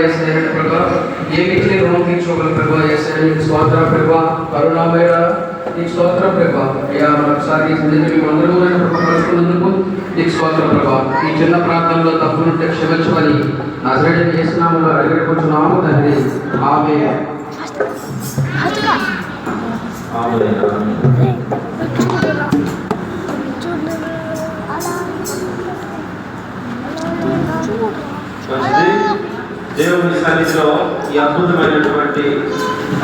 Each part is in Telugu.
చేసిన ప్రభా ఏమి ఇచ్చి రుణం తీర్చుకోగల ప్రభా చేసిన నీకు స్తోత్రం ప్రభా కరుణామయ నీకు స్తోత్రం ప్రభా అయ్యా మరొకసారి అందరూ కలుసుకున్నందుకు నీకు స్తోత్రం ప్రభా ఈ చిన్న ప్రాంతంలో తప్పులుంటే క్షమించమని నజరేయుడైన యేసు నామములో అడిగికొంచున్నాము తండ్రి ఆమేన్. దేవుని సన్నిధిలో ఈ అద్భుతమైనటువంటి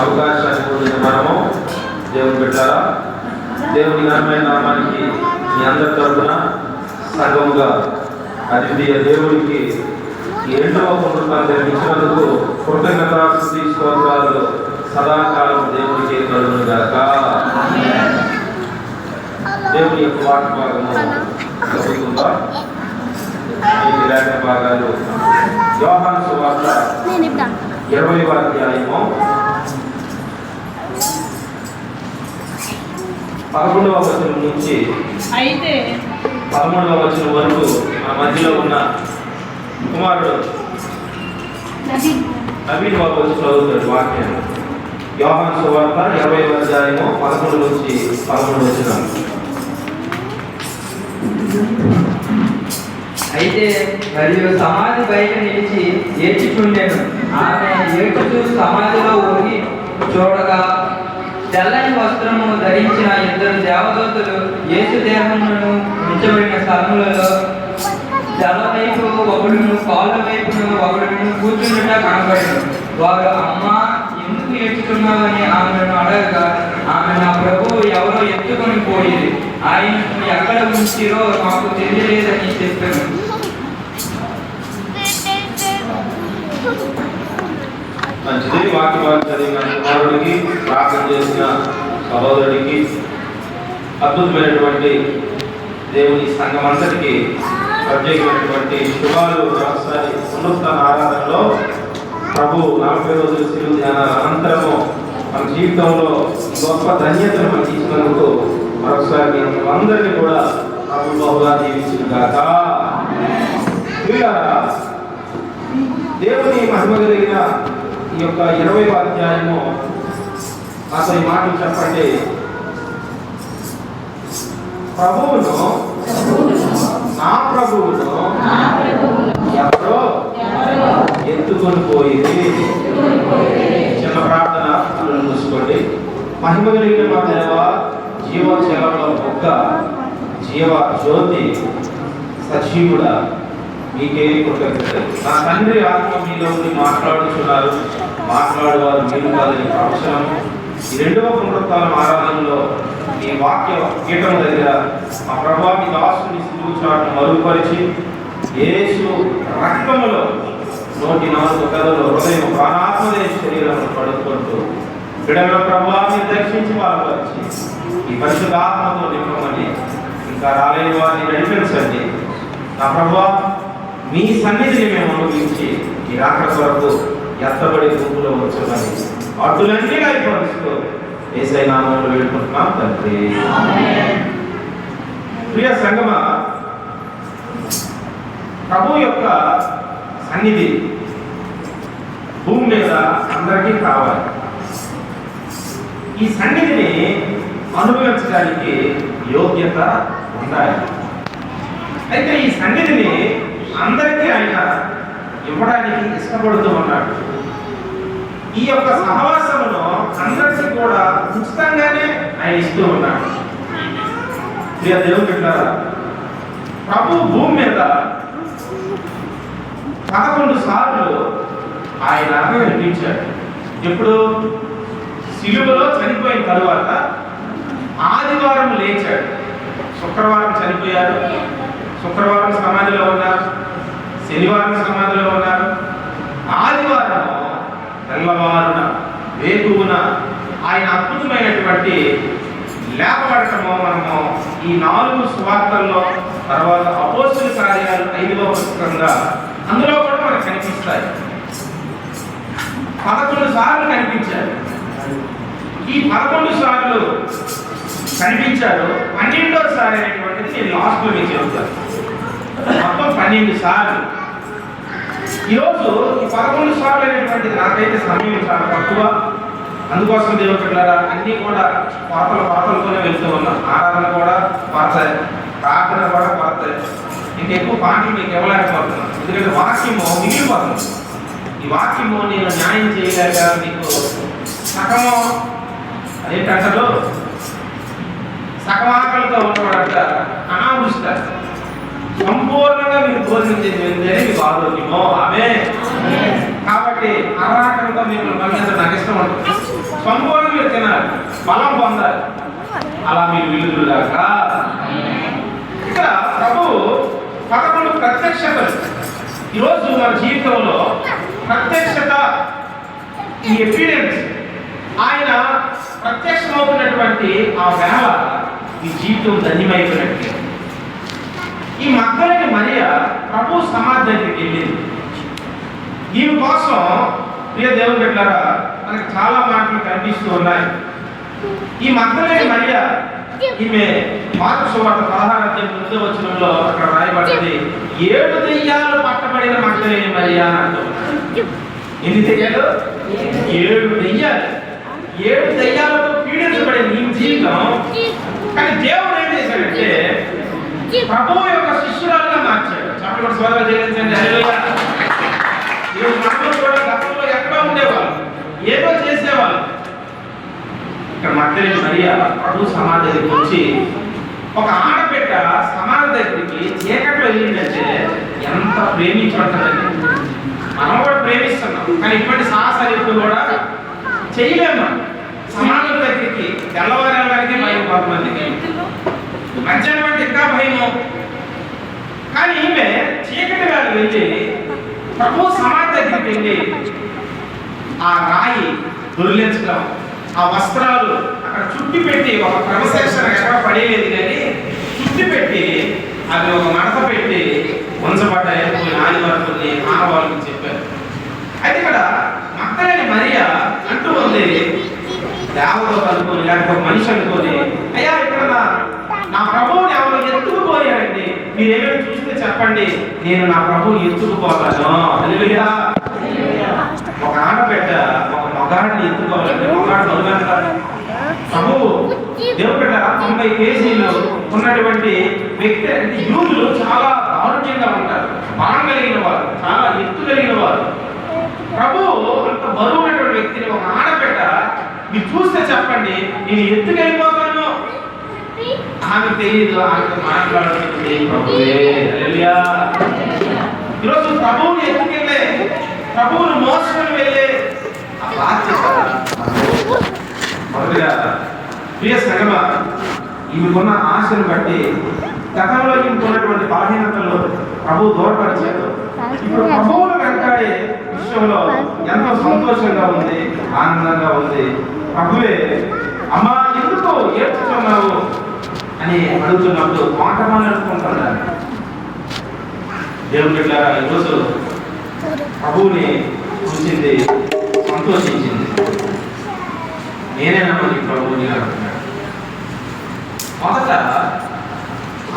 అవకాశాన్ని పొందిన మనము దేవుని పెట్టారా దేవుని ఘనమైన నామానికి మీ అందరి తరఫున సంఘముగా అద్వితీయ దేవుడికి ఈ రెండవ పునరుత్థానం జరిగించినందుకు కృతజ్ఞతాస్తుతి స్తోత్రాలు సదాకాలం దేవునికి కలుగును గాక. దేవుని యొక్క వాక్య భాగము చదువుతుందా ఈ లేఖన భాగాలు యోహాను సువార్త 20వ అధ్యాయము 11వ వచనం నుంచి అయితే 13వ వచనం వరకు మన మధ్యలో ఉన్న కుమారుడు నవీన్ బాబు వచ్చి చదువుతాడు వాక్యం. యోహాను సువార్త 20వ అధ్యాయము 11 నుంచి 13 వచనం. అయితే మరియు సమాధి బయట నిలిచి ఏడ్చుచుండెను. ఆమె ఏడ్చుచూ సమాధిలో ఊగి చూడగా తెల్లని వస్త్రము ధరించిన ఇద్దరు దేవదూతలు యేసు దేహమును ఉంచబడిన స్థలములలో తల వైపు ఒకడును కాళ్ళ వైపును ఒకడును కూర్చుండుట కనబడెను. వారు అమ్మ ఎందుకు ఏడ్చుతున్నావని ఆమెను అడగగా ఆమె నా ప్రభువు ఎవరో ఎత్తుకొని పోయేది, ఆయనను ఎక్కడ ఉంచిరో మాకు తెలియలేదని చెప్పాను. మంచిది. వాక్యం చదివిన కుమారుడికి ప్రార్థన చేసిన సహోదరుడికి అద్భుతమైనటువంటి దేవుని సంఘం అంతటికి ప్రత్యేకమైనటువంటి శుభాలు. ఒకసారి పునరుత్థాన ఆరాధనలో ప్రభు 40 రోజుల శిలువ ధ్యానాల అనంతరము మన జీవితంలో గొప్ప ధన్యతను మనకి ఇచ్చినందుకు మరొకసారి అందరినీ కూడా ప్రభు బహుగా దీవించును గాక. దేవుని మహిమ కలిగిన ఈ యొక్క 20వ అధ్యాయము అసలు ఈ మాటలు చెప్పండి. ప్రభువును నా ప్రభువును ఎవరో ఎత్తుకొని పోయింది. చిన్న ప్రార్థన చూసుకోండి. మహిమ కలిగిన మా దేవ, జీవ జలంలో బొక్క, జీవ జ్యోతి, సజీవుడా మీకే కృతజ్ఞతలు. నా తండ్రి ఆత్మ మీలో ఉండి మాట్లాడుతున్నారు, మాట్లాడేవారు మీరు కాదని ప్రవచనం. ఈ 2వ పునరుత్థానం ఆరాధనలో ఈ వాక్య పీఠం దగ్గర మా ప్రభువా మీ దాసుని సిలువ చాటును మరుగుపరిచి యేసు రక్తములో నోటి నాలుగు కథలు హృదయం ప్రాణాత్మదే శరీరంలో పడుకుంటూ బిడ్డల ప్రభువా మీరు దర్శించి బలపరిచి ఈ పరిశుద్ధాత్మతో నింపమని ఇంకా రాలేని వారిని నడిపించండి. నా ప్రభువా మీ సన్నిధిని మేము అనుభవించి ఈ రాకడ కొరకు ఎత్తబడి గుంపులో వచ్చామని అడ్డులన్నీ అయిపోతూ యేసయ్య నామములో వేడుకుంటున్నాం తండ్రి. ప్రియ సంగమా, ప్రభు యొక్క సన్నిధి భూమి మీద అందరికీ కావాలి. ఈ సన్నిధిని అనుభవించడానికి యోగ్యత ఉండాలి. అయితే ఈ సన్నిధిని అందరికీ ఆయన ఇవ్వడానికి ఇష్టపడుతూ ఉన్నాడు. ఈ యొక్క సహవాసమును అందరికీ కూడా ఉచితంగానే ఆయన ఇస్తూ ఉన్నాడు. ప్రియ దేవుని బిడ్డలారా, ప్రభు భూమి మీద 11 సార్లు ఆయన కనిపించాడు. ఎప్పుడు? సిలువలో చనిపోయిన తరువాత ఆదివారం లేచాడు. శుక్రవారం చనిపోయారు, శుక్రవారం సమాధిలో ఉన్నారు, శనివారం సమాధిలో ఉన్నారు, ఆదివారం తెల్లవారున వేకువున ఆయన అద్భుతమైనటువంటి లేపబడటము మనము ఈ 4 సువార్తల్లో తర్వాత అపోస్తుల కార్యాలు 5వ పుస్తకంగా అందులో కూడా మనకు కనిపిస్తాయి. 11 సార్లు కనిపించారు. ఈ 11 సార్లు కనిపించారు. 12వ సారి అనేటువంటిది నేను లాస్ట్లో మీకు చెబుతాను. మొత్తం 12 సార్లు ఈరోజు ఈ 11 సార్లు అనేటువంటిది నాకైతే సమయం చాలా తక్కువ. అందుకోసం దేవుడు పిల్లరా అన్నీ కూడా పాటలతోనే వెళ్తూ ఉన్నాం. ఆరాధన కూడా పాడతాయి, ప్రార్థన కూడా పాడతాయి. ఇంకెక్కువ పాటలు మీకు ఇవ్వలేకపోతున్నాను, ఎందుకంటే వాక్యము మిగిలిపోతుంది. ఈ వాక్యము నేను న్యాయం చేయలేక మీకు సగము అదేంటంటారు, సగమాకలతో ఉన్నవాడంట అనావృష్టారు. సంపూర్ణంగా మీరు భోజనం వెళ్తేనే మీకు ఆరోగ్యము. ఆమె కాబట్టి అరాకంగా మీరు మళ్ళీ నాకు ఇష్టం ఉంటుంది. సంపూర్ణంగా మీరు తినాలి, బలం పొందాలి, అలా మీరు విలువలాక. ఇక్కడ ప్రభు 11 ప్రత్యక్షతలు ఈరోజు మన జీవితంలో ప్రత్యక్షత, ఈ ఎవిడెన్స్, ఆయన ప్రత్యక్షమవుతున్నటువంటి ఆ వేళ ఈ జీవితం ధన్యమైపోయినట్టు. ఈ మగ్దలేని మరియ ప్రభు సమాధి దగ్గరికి వెళ్ళింది. దీని కోసం ప్రియ దేవుని బిడ్డలారా మనకి చాలా మాటలు కనిపిస్తూ ఉన్నాయి. ఈ మగ్దలేని మరియ, ఈమె మార్కు సువార్త 16 వచనంలో అక్కడ రాయబడ్డది 7 దెయ్యాలు పట్టబడిన మగ్దలేని మరియ అంటూ. ఎన్ని దెయ్యాలు? 7 దెయ్యాలు. 7 దెయ్యాలతో పీడించబడిన ఈ జీవితం. కానీ దేవుడు ఏం చేశాడంటే ప్రభువు యొక్క శిష్యురాలుగా మార్చాడు. చెప్పడం స్వాగతం చేయించండి. హల్లెలూయా. ఈరోజు మనలో కూడా గతంలో ఎక్కడో ఉండేవాళ్ళు, ఏదో చేసేవాళ్ళు. ఇక్కడ మగ్దలేని మరియ ప్రభు సమాధి దగ్గరికి వచ్చి, ఒక ఆడబిడ్డ సమాధి దగ్గరికి చీకట్లో వెళ్ళిందంటే ఎంత ప్రేమించుంటుందండి. మనం కూడా ప్రేమిస్తున్నాం, కానీ ఇటువంటి సాహసాలు ఎప్పుడు కూడా చేయలేము. సమాధుల దగ్గరికి తెల్లవారేళ్ళకి భయం, కొంతమందికి మధ్యాహ్నం అంటే ఇంకా భయము. కానీ ఈమె చీకటి వేళ వెళ్ళి ప్రభు సమాధి దగ్గరికి వెళ్ళి ఆ రాయి దొరిలించడం, ఆ వస్త్రాలు అక్కడ చుట్టి పెట్టి, ఒక క్రమశిక్షణ ఎక్కడ పడేలేదు కానీ చుట్టి పెట్టి అవి ఒక మడత పెట్టి ఉంచబడ్డాయి. ఆదివారుని మానవాళ్ళకి చెప్పారు. అయితే ఇక్కడ మగ్దలేని మరియ అంటూ ఉంది, దేవదూత అనుకోని లేకపోతే మనిషి అనుకోని, అయ్యా ఇక్కడ నా ప్రభువుని ఎవరు ఎత్తుకుపోయారండి, మీరేమైనా చూస్తే చెప్పండి, నేను నా ప్రభువుని ఎత్తుకుపోతాను. హల్లెలూయా. ఒక ఆడబిడ్డ ఒక మగాడిని ఎత్తుకోవాలంటే మగాడు మరుగంట. ప్రభువు దేవుడు 90 కేజీలు ఉన్నటువంటి వ్యక్తి అంటే యూదులు చాలా ఆరోగ్యంగా ఉంటారు, బలం కలిగిన వారు, చాలా ఎత్తు కలిగిన వారు. ప్రభువు అంత బరువు ఉన్నటువంటి వ్యక్తిని ఒక ఆడబిడ్డ మీరు చూస్తే చెప్పండి, నేను ఎత్తుకెళ్ళిపోతాను. ఆమె తెలియదు, ఆమెతో మాట్లాడుతుంది ప్రభువే. హల్లెలూయా. ఈరోజు ప్రభువుని ఎత్తుకెళ్ళే, ప్రభువును మోసుకొని వెళ్ళే ఆ బాధ్యత మొదటిగా ప్రియ సంగమా, ఈమెకున్న ఆశను బట్టి గతంలో ఈమెకున్నటువంటి బలహీనతలు ప్రభు దూరపరిచాడు. ఇప్పుడు ప్రభువును వెంటాడే విషయంలో ఎంతో సంతోషంగా ఉంది, ఆనందంగా ఉంది. ప్రభువే, అమ్మా ఎందుకు ఏడ్చుతున్నావు అని అడుగుతున్నప్పుడు మాటమని అనుకుంటున్నాను. దేవుని బిడ్డలారా ఈరోజు ప్రభువుని చూసింది, సంతోషించింది. నేనే నమ్మని ప్రభువుని అంటున్నాడు. మొదట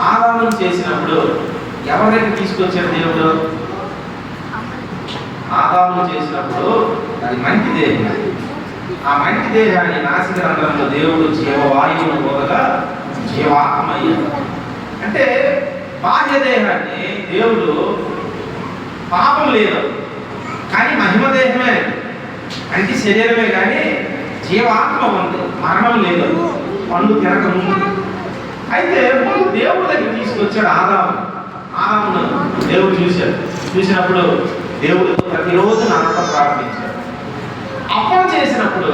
ఆరాధన చేసినప్పుడు ఎవరికి తీసుకొచ్చాడు దేవుడు? ఆదాము చేసినప్పుడు అది మంచి దేహం. ఆ మంచి దేహాన్ని నాసిక రంధ్రంలో దేవుడు జీవవాయువును పోదగా జీవాత్మయ్యాడు. అంటే బాహ్య దేహాన్ని దేవుడు, పాపం లేదు కానీ మహిమ దేహమే, అంటే శరీరమే కానీ జీవాత్మ ఉంది, మరణం లేదు, పండు తినక ముందు. అయితే దేవుడు దగ్గర తీసుకొచ్చాడు ఆదామును దేవుడు చూశాడు. చూసినప్పుడు దేవుడు ప్రతిరోజు నాతో ప్రార్థించాడు. అప్పం చేసినప్పుడు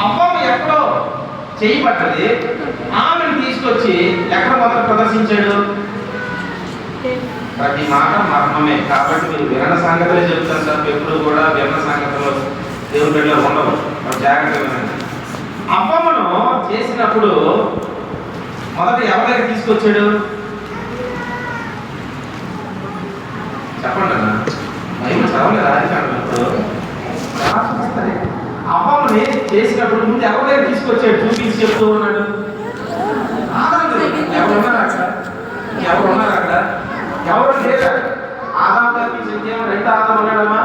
అప్పం ఎక్కడో చేయబట్టది, ఆమెను తీసుకొచ్చి ఎక్కడ మొదట ప్రదర్శించాడు? ప్రతి మాట మర్మమే. కాబట్టి మీరు విరణ సంగతులే చెప్తాను సార్, ఎప్పుడు కూడా విరణ సంగతులు దేవుడి బిడ్డలో ఉండవు, జాగ్రత్తగా. అప్పమ్మను చేసినప్పుడు మొదట ఎవరి దగ్గర తీసుకొచ్చాడు? చెప్పండి అన్న, భయం చదవలేదు రాజకీయాలు. అప్పమ్మని చేసినప్పుడు ముందు ఎవరి దగ్గర తీసుకొచ్చాడు? చూపించి చెప్తూ ఉన్నాడు. ఎవరున్నారు అక్కడ? ఎవరు లేరు. ఆదాం తప్పించి రెండో ఆదాం ఉన్నాడమ్మా?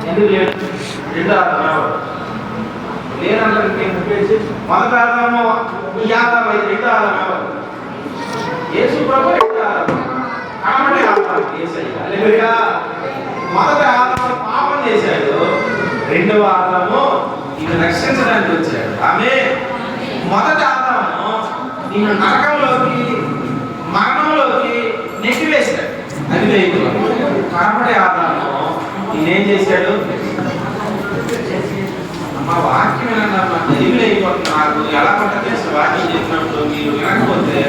ఎందుకు లేడు? రెండో ఆదాం ఎవరు? లేనంటారు. మొదటి ఆదాము ఈ ఆదాం అయితే రెండో ఆదాం ఎవరు? యేసు ప్రభు రెండో ఆదాం. కాబట్టి ఆదాం యేసయ్య. హల్లెలూయా. మొదటి ఆదాము పాపం చేశాడు, రెండవ ఆదాము నిన్ను రక్షించడానికి వచ్చాడు. ఆమేన్. మొదటి ఆదాము నిన్ను నరకంలోకి మరణంలోకి నెట్టివేశాడు. అది వేయకులు. కాబట్టి ఆదాము నేనేం చేశాడు? మా వాక్యం వినమ్మా, తెలివి అయిపోతుంది. నాకు ఎలా పట్ట చేస్తే వాక్యం చెప్పినప్పుడు మీరు వినకపోతే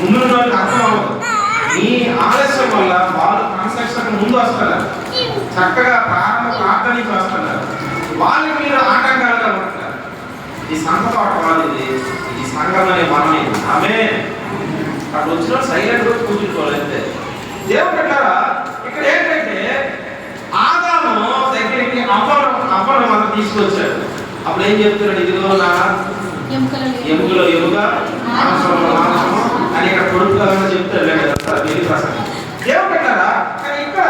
ముందు రోజులు అర్థం అవ్వదు. ఈ ఆలస్యం వల్ల వాళ్ళు కన్స్ట్రక్షన్ ముందు వస్తున్నారు, చక్కగా ప్రారంభ ప్రార్థనకి వస్తున్నారు, వాళ్ళకి మీరు ఆటంకాలుగా ఉంటున్నారు. ఈ సంఘపాటు వాళ్ళది, ఇది సంఘం అనే మనమే. ఆమె అక్కడ వచ్చిన సైలెంట్ గా కూర్చుకోవాలంటే దేవుడు అంటారా. ఇక్కడ ఏంటంటే ఆదాము దగ్గరికి అవ్వను మనం తీసుకొచ్చాడు. అప్పుడు ఏం చెప్తున్నాడు? ఇదిగో నా ఎముకలో ఎముక, మాంసంలో మాంసము అని ఇక్కడ కొడుకుగా చెప్తాడు. దేవుడు అంటారా. కానీ ఇక్కడ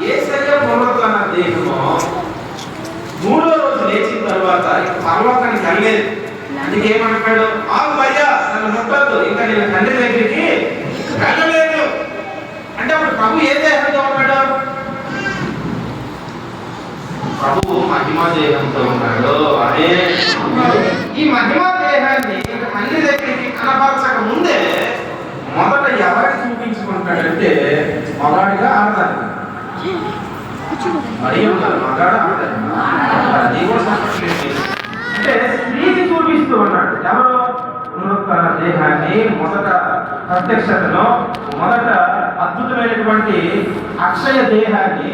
యేసయ్య పునరుద్ధరణ దేహము మూడో రోజు లేచిన తర్వాత పరలోకానికి వెళ్ళలేదు. అందుకే ఏమంటాడు? భయ్యా నన్ను ముట్టద్దు, ఇంకా నేను తండ్రి దగ్గరికి వెళ్ళలేదు అంటే అప్పుడు ప్రభు ఏ దేహంతో ఉన్నాడు? ప్రభు మహిమ దేహంతో ఉన్నాడు. అదే ఈ మహిమ దేహాన్ని తండ్రి దగ్గరికి కనపరచక ముందే మొదట ఎవరికి చూపించుకుంటాడంటే మగాడిగా ఆడతాడు. మగాడు ఆడతాడు. అది కూడా సంపట్లేదు. అంటే స్త్రీకి చూపిస్తూ ఉన్నాడు. ఎవరు? పునరుద్ధరణ దేహాన్ని మొదట ప్రత్యక్షతను, మొదట అద్భుతమైనటువంటి అక్షయ దేహాన్ని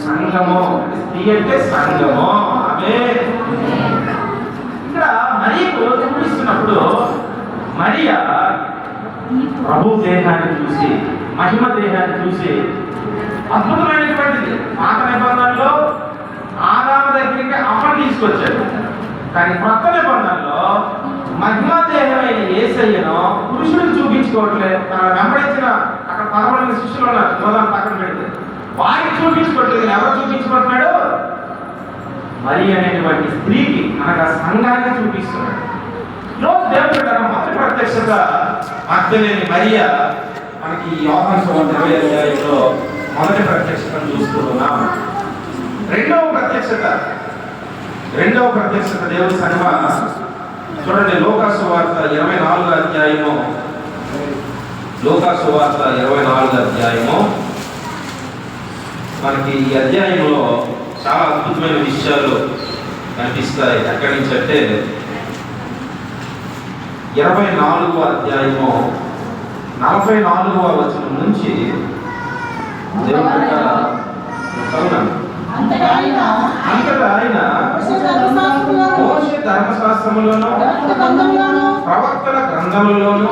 సంఘము. స్త్రీ అంటే సంఘము. అదే ఇక్కడ మరియకు చూపిస్తున్నప్పుడు మరియా ప్రభు దేహాన్ని చూసి, మహిమ దేహాన్ని చూసి అద్భుతమైనటువంటిది. పాత నిబంధనలో ఆదాము దగ్గరికి అవ్వను తీసుకొచ్చాడు, కానీ కొత్త నిబంధనలో మహిమా దేహమైన యేసయ్యను పురుషుడికి చూపించుకోవట్లేదు. తన వెంబడించిన అక్కడ 11 శిష్యులు ఉన్నారు, యోధాను పక్కన పెడితే వారికి చూపించుకోవట్లేదు. ఎవరు చూపించుకుంటున్నాడు? మరి అనేటువంటి స్త్రీకి, అనగా సంఘాన్ని చూపిస్తున్నాడు. ఈరోజు దేవుడు తన మొదటి ప్రత్యక్షత మగ్దలేని మరియా మనకి యోహాను సువార్త 20వ అధ్యాయంలో మొదటి ప్రత్యక్షతను చూస్తున్నాం. రెండవ ప్రత్యక్షత దేవుడి సంఘ చూడండి. లూకాసు సువార్త 24వ అధ్యాయము, లూకాసు సువార్త 24వ అధ్యాయము. మనకి ఈ అధ్యాయంలో చాలా అద్భుతమైన విషయాలు కనిపిస్తాయి. ఎక్కడి నుంచి అంటే 24వ అధ్యాయము 44వ వచనం నుంచి అంతటా ఆయన మోషే ధర్మశాస్త్రములోను ప్రవక్తల గ్రంథములలోను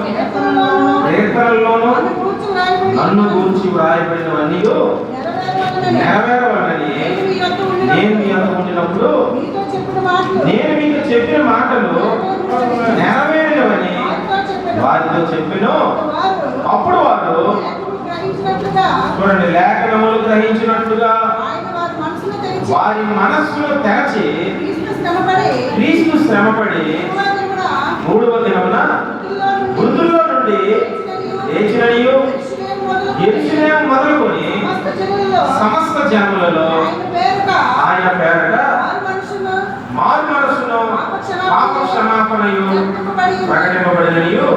కీర్తనల్లోను నన్ను గూర్చి వ్రాయబడినవన్నీ నెరవేరవలని నేను మీ అంత ఉండినప్పుడు నేను మీకు చెప్పిన మాటలు నెరవేరినవని వారితో చెప్పిను. అప్పుడు వారు చూడండి, లేఖనములు గ్రహించినట్లుగా వారి మనస్సును తెరచి క్రీస్తు శ్రమపడి 3వ దినమున మృతుల్లో నుండి లేచిననియు యెరూషలేము మొదలుకొని సమస్త జనులలో ఆయన పేరట మారు మనస్సును పాప క్షమాపణయు ప్రకటింపబడిననియు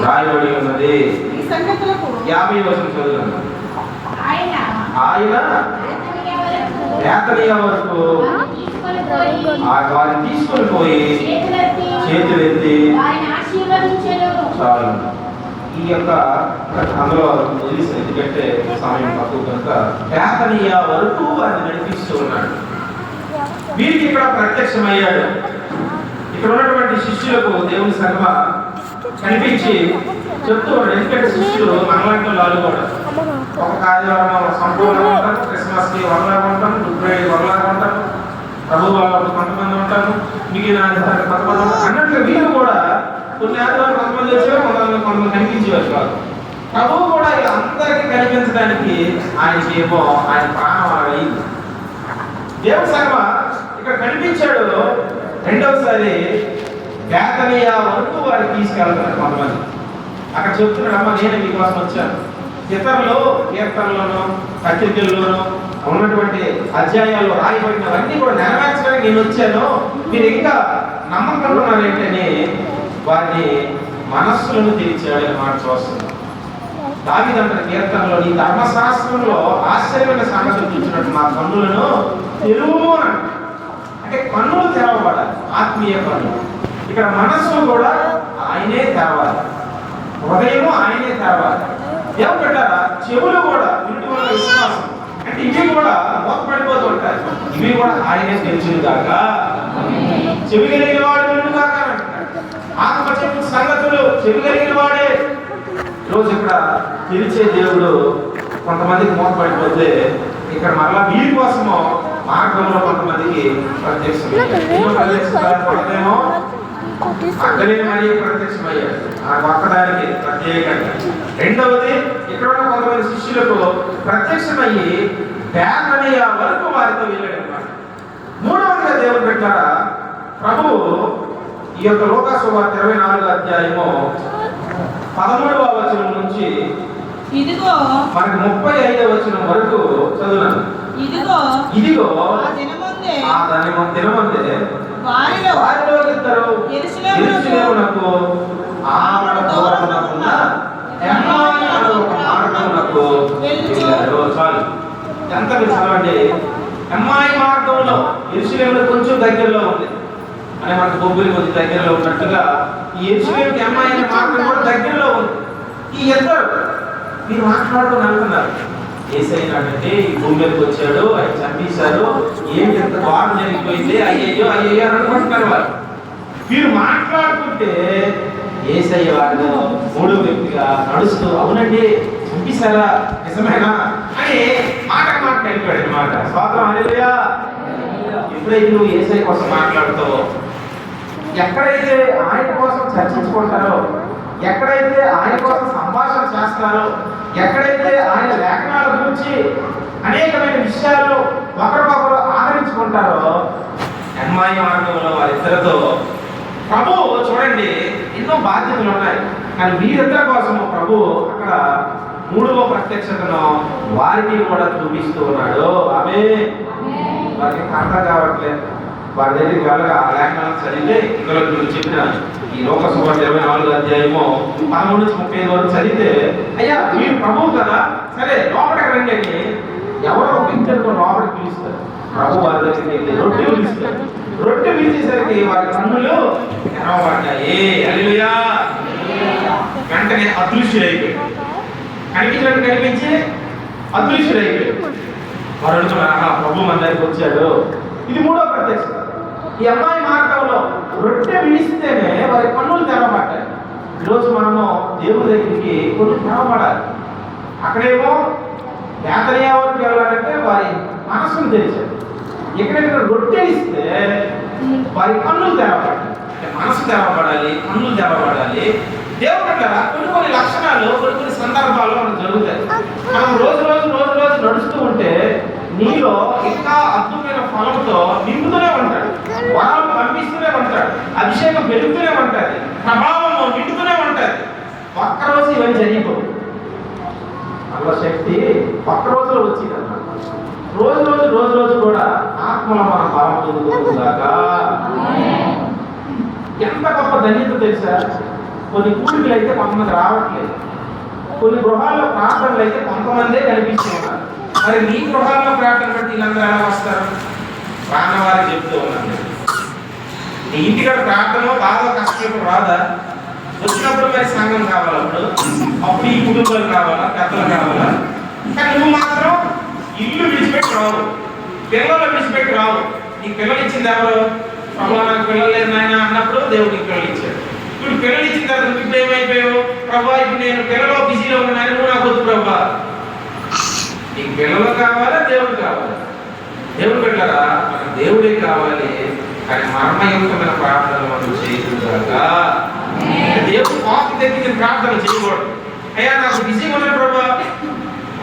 రాయబడి ఉన్నది. 50వ వచనం చదువుదాం. ఆయన బేతనియ వరకు వారిని తీసుకొని పోయి చేతులెత్తి చాలు. ఈ యొక్క అందులో వదిలేసి, ఎందుకంటే సమయం తక్కువ కనుక బేతనియ వరకు వారిని నడిపిస్తూ ఉన్నాడు. వీరికి ఇక్కడ ప్రత్యక్షమయ్యాడు. ఇక్కడ ఉన్నటువంటి శిష్యులకు దేవుని సర్వ కనిపించి చెప్తూ ఉన్నాడు. ఎందుకంటే శిష్యులు మనలాంటి వాళ్ళు కూడా ఒక కార్యక్రమం సంపూర్ణంగా ఉంటారు, క్రిస్మస్కి వరలాగా ఉంటారు, గుడ్ ఫ్రైడే వరలాగా ఉంటారు, ప్రభు వాళ్ళు కొంతమంది ఉంటారు, మిగిలిన కొంతమంది అన్నట్లు వీళ్ళు కూడా కొన్ని ఆదివారం కొంతమంది వచ్చేవారు, కొంతమంది కనిపించేవారు కాదు. ప్రభువు కూడా ఇలా అందరికీ కనిపించడానికి ఆయనకి ఏమో ఆయన ప్రాణం అయింది. దేవుడి సంగమ ఇక్కడ కనిపించాడు. రెండవసారి బేతనియా వరకు వారికి తీసుకెళ్తున్నారు కొంతమంది. అక్కడ చెప్తున్నాడు, అమ్మ నేను మీకోసం వచ్చాను. ఇతరులు కీర్తనలోనూ పత్రికల్లోనూ ఉన్నటువంటి అధ్యాయాల్లో రాయబడినవన్నీ కూడా నెరవేర్చడానికి నేను వచ్చాను, మీరు ఇంకా నమ్మకం ఉన్నారేంటని వారిని మనస్సులను తీర్చాడని మాట చూస్తున్నాం. దావీదంటాడు కీర్తనలో, నీ ధర్మశాస్త్రంలో ఆశ్చర్యమైన సంగతులు చూసినట్టు మా కన్నులను తెరువు అంటే కన్నులు తెరవబడాలి, ఆత్మీయ కన్నులు. ఇక్కడ మనస్సు కూడా ఆయనే తెరవాలి, హృదయము ఆయనే తెరవాలి. దేవుడు పెట్టారా చెవులు కూడా వింటూ ఉన్న విశ్వాసం అంటే ఇవి కూడా మోసపడిపోతూ ఉంటాయి. ఇవి కూడా ఆయనే తెలిసింది కాక చెవి కలిగిన వాడు వింటు కాక ఆత్మ చెప్పిన సంగతులు చెవి కలిగిన వాడే. ఈరోజు ఇక్కడ తెలిసే దేవుడు కొంతమందికి మోసపడిపోతే ఇక్కడ మరలా వీరి కోసము మార్గంలో కొంతమందికి ప్రత్యక్షమేమో అక్కడే మరీ ప్రత్యక్షమయ్యాడు ఆ ఒక్కదానికి ప్రత్యేకంగా. రెండవది ఇక్కడ ఉన్న కొంతమంది శిష్యులకు ప్రత్యక్షమయ్యి బేతనియా వరకు వారితో వెళ్ళాడు అన్నమాట. మూడవదిగా దేవుడు పెట్టారా ప్రభువు ఈ యొక్క లూకా సువార్త 24వ అధ్యాయము 13వ వచనం నుంచి ఇదిగో మనకి 35వ వచనం వరకు చదువునాను. ఇదిగో ఆ దినమందే వారిలో ఇద్దరు యెరూషలేమునకు ఆమడ దూరమున ఎమ్మాయి అను ఒక మార్గమునకు వెళ్ళారు. చాలు, ఎంత చదవండి. ఎమ్మాయి మార్గంలో యెరూషలేములో కొంచెం దగ్గరలో ఉంది అని మనకు బొబ్బిలి కొంచెం దగ్గరలో ఉన్నట్టుగా ఈ యెరూషలేముకి ఎమ్మాయి అనే మార్గం కూడా దగ్గరలో ఉంది. ఈ ఇద్దరు మీరు మాట్లాడుతూ వెళ్తున్నారు. ఏసైనాడంటే ఈ భూమి మీదకి వచ్చాడు, ఆయన చంపేశారు, ఏంటి ఎంత వారం జరిగిపోయింది, అయ్యయ్యో అయ్యయ్యో అని అనుకుంటున్నారు వారు. మీరు మాట్లాడుతుంటే ఏసయ్య వాడు మూడో వ్యక్తిగా నడుస్తూ అవునండి చంపేశారా నిజమేనా అని మాట వెళ్ళిపోయాడు అనమాట. స్వాతం హల్లెలూయా. ఎప్పుడైతే నువ్వు ఏసయ్య కోసం మాట్లాడుతావో, ఎక్కడైతే ఆయన కోసం చర్చించుకుంటారో, ఎక్కడైతే ఆయన కోసం సంభాషణ చేస్తారో, ఎక్కడైతే ఆయన లేఖనాల గురించి అనేకమైన విషయాలు ఒకరికొకరు ఆదరించుకుంటారో, ఎమ్మాయి మార్గంలో వారిద్దరితో ప్రభు చూడండి ఎన్నో బాధ్యతలు ఉన్నాయి, కానీ వీరిద్దరి కోసము ప్రభు అక్కడ మూడవ ప్రత్యక్షతను వారికి కూడా చూపిస్తూ ఉన్నాడు. అవే వారికి అర్థం కావట్లేదు. వారి దగ్గరికి వెళ్ళగా ఆ లేఖనాలు చదివితే ఇందులో చెప్పిన ఈ లోక సువార్త 24వ అధ్యాయము 13 నుంచి 35 వరకు చదివితే, అయ్యా మీరు ప్రభువు కదా, సరే లోపలికి రండి అని ఎవరో వ్యక్తులతో లోపలికి పిలుస్తారు. ప్రభు వారి దగ్గరికి వెళ్ళి రొట్టె పిలుస్తారు. రొట్టె పిలిచేసరికి వారి కన్నులు తెరవబడ్డాయి. హల్లెలూయా. వెంటనే అదృశ్యుడైపోయాడు. కనిపించినట్టు కనిపించి అదృశ్యుడైపోయాడు. వారు అడుగుతున్నారు, ప్రభు మన దగ్గరికి వచ్చాడు. ఇది మూడో ప్రత్యక్షత. ఈ అమ్మాయి మార్గంలో రొట్టె విడిస్తేనే వారి కన్నులు తెరవబడ్డాయి. ఈరోజు మనము దేవుడి దగ్గరికి కొన్ని తెరవబడాలి. అక్కడేమో బేతనియా వరకు వెళ్ళాలంటే వారి మనస్సును తెరిచారు. ఎక్కడెక్కడ రొట్టె ఇస్తే వారి కన్నులు తెరవబడాలి. మనసు తెరవబడాలి, కన్నులు తెరవబడాలి. దేవుడు కొన్ని లక్షణాలు కొన్ని సందర్భాల్లో మనకు జరుగుతాయి. మనం రోజు నడుస్తూ ఉంటే నీలో ఇంకా అద్భుతమైన ఫలంతో నింపుతూనే ఉంటాడు, వరాలు పంపిస్తూనే ఉంటాడు, అభిషేకం పెరుగుతూనే ఉంటుంది, ప్రభావం నిండుతూనే ఉంటుంది. ఒక్కరోజు ఇవన్నీ జరిగిపోదు. అలా శక్తి ఒక్క రోజులో వచ్చింది అన్నమాట. రోజు కూడా ఆత్మలో మన బలం పొందుతుందాకా. ఎంత గొప్ప ధన్యత తెలుసా? కొన్ని కూడికలు అయితే కొంతమంది రావట్లేదు, కొన్ని గృహాల్లో ప్రార్థనలు అయితే కొంతమందే కనిపిస్తున్నారు. మరి నీ గృహాల్లో ప్రార్థన బట్టి వీళ్ళందరూ ఎలా వస్తారు? ప్రాణవారికి చెప్తూ ఉన్నాను, నీ ఇంటికాడ ప్రార్థన బాగా కష్టం రాదా? వచ్చినప్పుడు మరి సంఘం కావాలి, అప్పుడు ఈ కుటుంబాలు కావాలా, పెద్దలు కావాలా? కానీ నువ్వు మాత్రం ఇల్లు విడిచిపెట్టి రావు, పిల్లలు విడిచిపెట్టి రావు. నీకు పిల్లలు ఇచ్చింది ఎవరు? ప్రభు నాకు పిల్లలు లేదు నాయన అన్నప్పుడు దేవుడు నీకు పిల్లలు ఇచ్చాడు. ఇప్పుడు పిల్లలు ఇచ్చిన తర్వాత నువ్వు ఇప్పుడు ఏమైపోయావు? ప్రభా ఇప్పుడు నేను పిల్లలు బిజీలో ఉన్నాను, నువ్వు నాకు వద్దు ప్రభా. నీకు పిల్లలు కావాలా, దేవుడు కావాలి? దేవుడు పెట్టారా? మనకు దేవుడే కావాలి. కానీ మర్మయుక్తమైన ప్రార్థనలు మనం చేయకూడదు. దేవుడు పాపం తెప్పించిన ప్రార్థన చేయకూడదు. అయ్యా నాకు బిజీగా ఉన్నాను ప్రభా,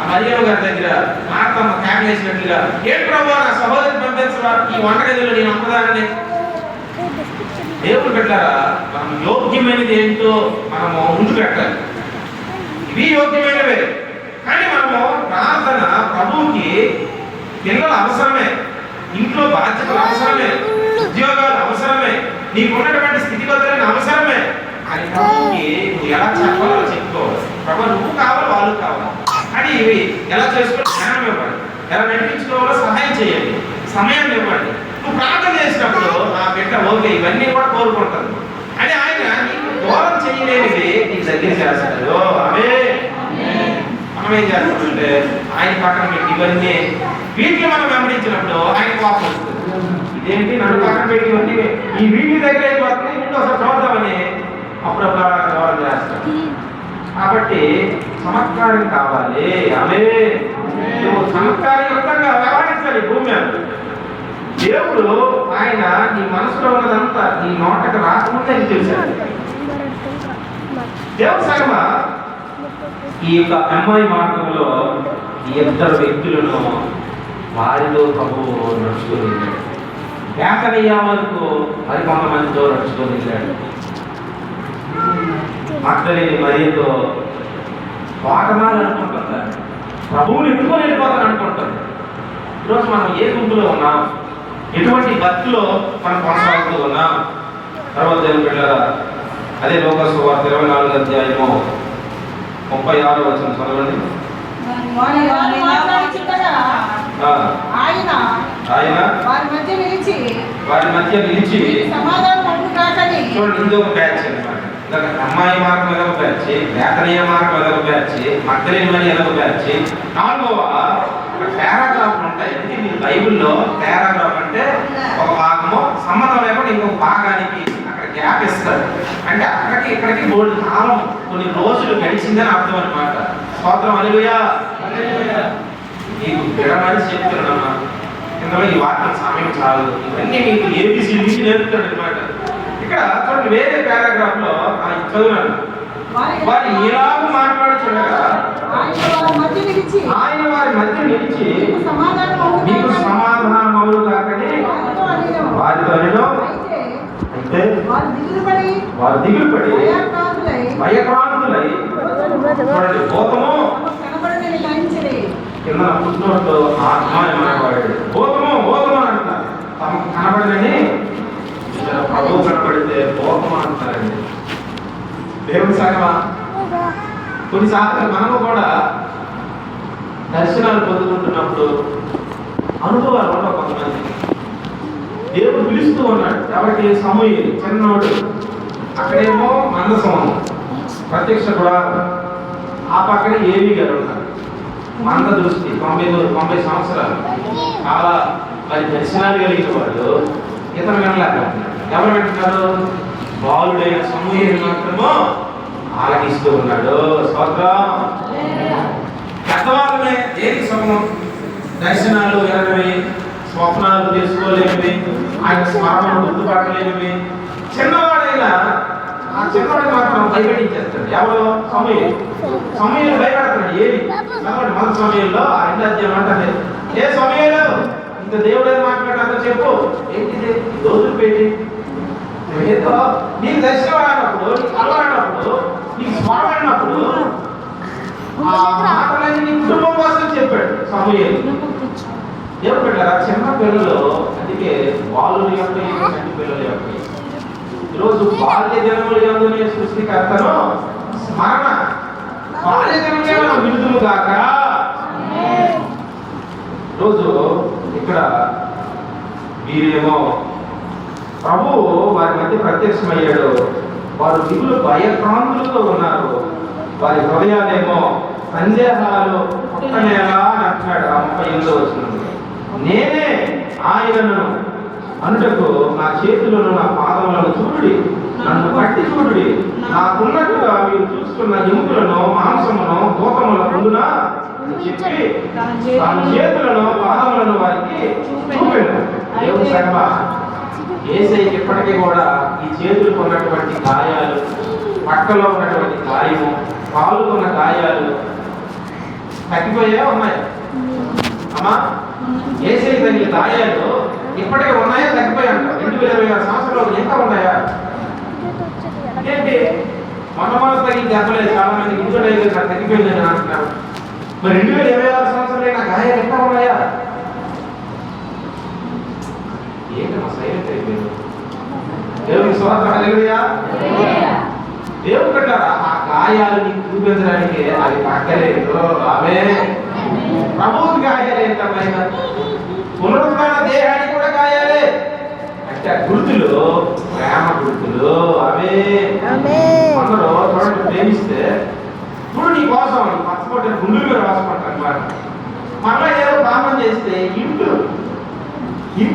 ఆ మరియమ్మ గారి దగ్గర మార్తమ్మ కేకలేసినట్లుగా, ఏంటి ప్రభా నా సహోదరిని పంపించవా, ఈ వంటగదిలో నేను ఒక్కదానని. దేవుడు పెట్టారా, మనం యోగ్యమైనది ఏంటో మనము ముందు పెట్టాలి. ఇవి యోగ్యమైనవే, కానీ మనము ప్రార్థన ప్రభువుకి పిల్లలు అవసరమే, ఇంట్లో బాధ్యతలు అవసరమే, ఉద్యోగాలు అవసరమే, నీకున్నటువంటి స్థితిగతులను అవసరమే. కానీ ప్రభువుకి నువ్వు ఎలా చెప్పాలో చెప్పుకోవాలి. ప్రభు నువ్వు కావాలి, వాళ్ళు కావాలి, కానీ ఇవి ఎలా చేసుకోవాలి, జ్ఞానం ఇవ్వండి, ఎలా నడిపించుకోవాలో సహాయం చేయండి, సమయం ఇవ్వండి. నువ్వు ప్రార్థన చేసినప్పుడు నా బిడ్డ ఓకే ఇవన్నీ కూడా కోరుకుంటాను అని ఆయన నీకు దూరం చేయలేనివి నీకు దగ్గర చేస్తాడు. అవే మనం ఏం చేస్తామంటే ఆయన పక్కన పెట్టి ఇవన్నీ వీటిని మనం వెంబడించినప్పుడు ఆయన కోపం వస్తుంది. ఇదేంటి నన్ను పక్కన పెట్టి ఇవన్నీ ఈ వీటి దగ్గర అయిపోతుంది, ముందు ఒకసారి చూద్దామని అప్పుడప్పుడు దూరం చేస్తాడు. కాబట్టి చమత్కారం కావాలి. అవే నువ్వు చమత్కారయుక్తంగా వ్యవహరించాలి భూమి మీద. దేవుడు ఆయన నీ మనసులో ఉన్నదంతా నీ నోటకు రాకముందే తెలిసాడు. దేవుడు సగమ ఈ యొక్క అమ్మాయి మార్గంలో ఇద్దరు వ్యక్తులను వారిలో ప్రభువు నడుచుకొని వెళ్ళాడు. వేకనయ్యా వరకు మరి కొంతమందితో నడుచుకొని వెళ్ళాడు. మగ్దలేని మరియతో వాటమాలు అనుకుంటున్నారు, ప్రభువుని ఎత్తుకొని వెళ్ళిపోతాను అనుకుంటారు. ఈరోజు మనం ఏ గుంపులో ఉన్నాం, ఎటువంటి భక్తిలో మనం కొనసాగుతూ ఉన్నాం? తర్వాత దేవుని బిడ్డలారా, అదే లోక సువార్త 24వ అధ్యాయము 36వ వచనం చదవండి. ఆయన వారి మధ్య నిలిచి చూడండి, ఇంకొక బ్యాచ్ అన్నమాట. అమ్మాయి మార్గం ఎలాగో బ్యాచ్, వేతనీయ మార్గం ఎలాగో బ్యాచ్, మగ్దలేని మరి ఎలాగో బ్యాచ్. నాలుగవ పారాగ్రాఫ్ ఉంటాయి. మీరు బైబిల్లో పారాగ్రాఫ్ అంటే ఒక భాగము సంబంధం లేకుండా ఇంకొక భాగానికి అక్కడ గ్యాప్ ఇస్తారు. అంటే అక్కడికి ఇక్కడికి 3 కాలం కొన్ని రోజులు గడిచిందని అర్థం అనమాట. స్తోత్రం హల్లెలూయా. మీకు విడమని చెప్తున్నానమ్మా, ఇందులో ఈ వాక్యం సమయం చాలు, ఇవన్నీ మీకు ఏబిసి నుంచి నేర్పుతాడు అనమాట. ఇక్కడ చూడండి, వేరే పారాగ్రాఫ్ లో చదువున్నాను. వారు ఎలాగ మాట్లాడుతుండగా ఆయన వారి మధ్య నిలిచి మీకు సమాధానం అవును కాకని వారితో అనడం. అయితే వారు దిగులు పడి భయక్రాంతులై చూడండి, భూతము కింద పుట్టినట్టు ఆత్మాని మాట్లాడాడు. భూతము భూతము అని అంటారు, తమకు కనబడదని ప్రభువు కనబడితే భూతము అంటారండి. దేవుని సంగమా, కొన్నిసార్లు మనము కూడా దర్శనాలు పొందుకుంటున్నప్పుడు అనుభవాలు ఉండవు కొంతమంది. దేవుడు పిలుస్తూ ఉన్నాడు కాబట్టి సమూయేలు చిన్నోడు, అక్కడేమో మందసం ప్రత్యక్ష కూడా, ఆ పక్కన ఏవి గారు ఉన్నారు. మంద దృష్టి 90 సంవత్సరాలు చాలా మరి దర్శనాలు కలిగిన వాడు ఇతను వినలేకపోతున్నాడు. ఎవరు వింటున్నారు? బాలుడైన సమూయేలు మాత్రమో ఆలకిస్తూ ఉన్నాడు. స్తోత్రం. పెద్దవాళ్ళమే దేనికి సమం? దర్శనాలు వినడమే, స్వప్నాలు తెలుసుకోలేనివి, ఆయన స్మరణను గుర్తుపట్టలేనివి. చిన్నవాడైనా ఆ చిన్నవాడిని మాత్రం భయపెట్టించేస్తాడు. ఎవరు? సమూయేలు భయపడతాడు. ఏది మన సమయంలో ఆ 2వ అధ్యాయం అంటే, ఏ సమయంలో ఇంత దేవుడు ఏది మాట్లాడాలో చెప్పు, ఏంటిది రోజులు పెట్టి ఏదో నీకు దర్శనం ఆడినప్పుడు, నీకు అలవాడినప్పుడు, నీకు స్మరణ ఆడినప్పుడు ఆ మాటలన్నీ నీ కుటుంబం కోసం చెప్పాడు సమూయేలు. దేవుడు పెట్టారా చిన్న పిల్లలు, అందుకే వాళ్ళు యొక్క చంటి పిల్లలు యొక్క ఈరోజు బాల్య దినములు ఎందునే సృష్టికర్తను స్మరణ, బాల్య దినములే మనం విడుదల కాక. రోజు ఇక్కడ వీరేమో ప్రభువు వారి మధ్య ప్రత్యక్షమయ్యాడు. వారు దిగులు భయక్రాంతులతో ఉన్నారు. వారి హృదయాలేమో సందేహాలు పుట్టనేలా అంటున్నాడు. 38వ వచనం, నేనే ఆయనను అనుటకు నా చేతులను నా పాదములను చూడుడి, నన్ను పట్టి చూడుడి, నాకున్నట్టుగా మీరు చూస్తున్న ఎముకలను మాంసమును భూతముల పొందున చెప్పి తన చేతులను పాదములను వారికి చూపాడు. దేవుని సర్వ యేసయ్యకి ఇప్పటికీ కూడా ఈ చేతులకు ఉన్నటువంటి గాయాలు, పక్కలో ఉన్నటువంటి గాయము, కాలుకున్న గాయాలు తగ్గిపోయా ఉన్నాయా అమ్మా? ఏసై తగిన గాయాలు ఇప్పటికే ఉన్నాయా తగ్గిపోయా అంట 2026 సంవత్సరాలు ఇంకా ఉన్నాయా? ఏంటి మన తగ్గి దెబ్బలేదు, చాలా మంది ఇంజురీ తగ్గిపోయిందని అంటున్నారు. మరి 2026 సంవత్సరాలు నా గాయాలు ఇంకా ఉన్నాయా? ఏంటమ్మా సైలెంట్ అయిపోయింది? దేవునికి స్తోత్రం, హల్లెలూయా. దేవుడు కట్టారా ఆ గాయాలు నీకు చూపించడానికి అది పక్కలేదు. ఆమేన్. ప్రభువుకి గాయాలు ఏంటమ్మా? పునరుద్ధరణ దేహానికి కూడా గాయాలే. అంటే గుర్తులు ప్రేమ గుర్తులు. ఆమేన్. అందరూ చూడండి, ప్రేమిస్తే చూడు నీ కోసం పచ్చబొట్టిన గుండెల మీద రాసుకుంటారు అన్నమాట. మళ్ళా ఏదో పాపం చేస్తే ఇంటి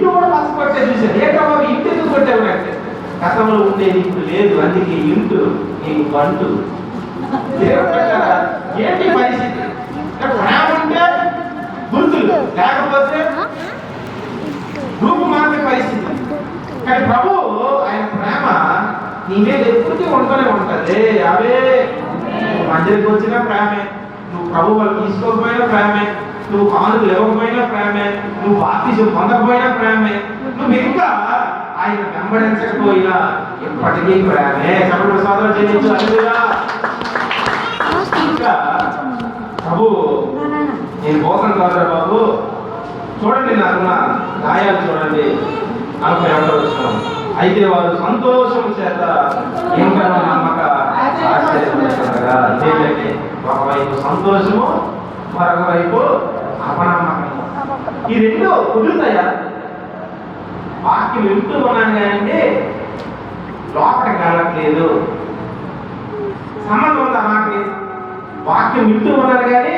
కూడా పచ్చబొట్టే చూశారు. ఏంటమ్మా ఇంటి ఎందుకు కొట్టావు అంటే గతంలో ఉండేది ఇప్పుడు లేదు, అందుకే ఇంటు నీకు బంటు. ఏంటి పరిస్థితి? ప్రేమ ఉంటే గుర్తులు, లేకపోతే రూపు మారే పరిస్థితి. కానీ ప్రభు ఆయన ప్రేమ నీ మీద ఎప్పటికీ ఉంటూనే ఉంటుంది. అవే నువ్వు మందిరికి వచ్చినా ప్రేమే, నువ్వు ప్రభు వాళ్ళు తీసుకోకపోయినా ప్రేమే, నువ్వు కానుకలు ఇవ్వకపోయినా ప్రేమే, నువ్వు బాప్తిజం పొందకపోయినా ప్రేమే, నువ్వు ఇంకా ఆయన వెంబడించకపోయినా ఎప్పటికీ ప్రేమే. సభ్యుల సోదరులు చెల్లించు. హల్లెలూయా. ఇంకా ప్రభు నేను మోసం కాదురా బాబు, చూడండి నాకున్న గాయాలు చూడండి. 41వ వచనం. అయితే వారు సంతోషం చేత ఇంకా నమ్మక ఆశ్చర్యపడుతుండగా. ఇదేంటంటే ఒకవైపు సంతోషము, మరొక వైపు అపనమ్మకము. ఈ రెండు కుదురుతాయా? వాక్యం వింటూ ఉన్నాను కానీ లోపలికి వెళ్ళట్లేదు. సంబంధం ఉందా మాకి? వాక్యం వింటూ ఉన్నాను కానీ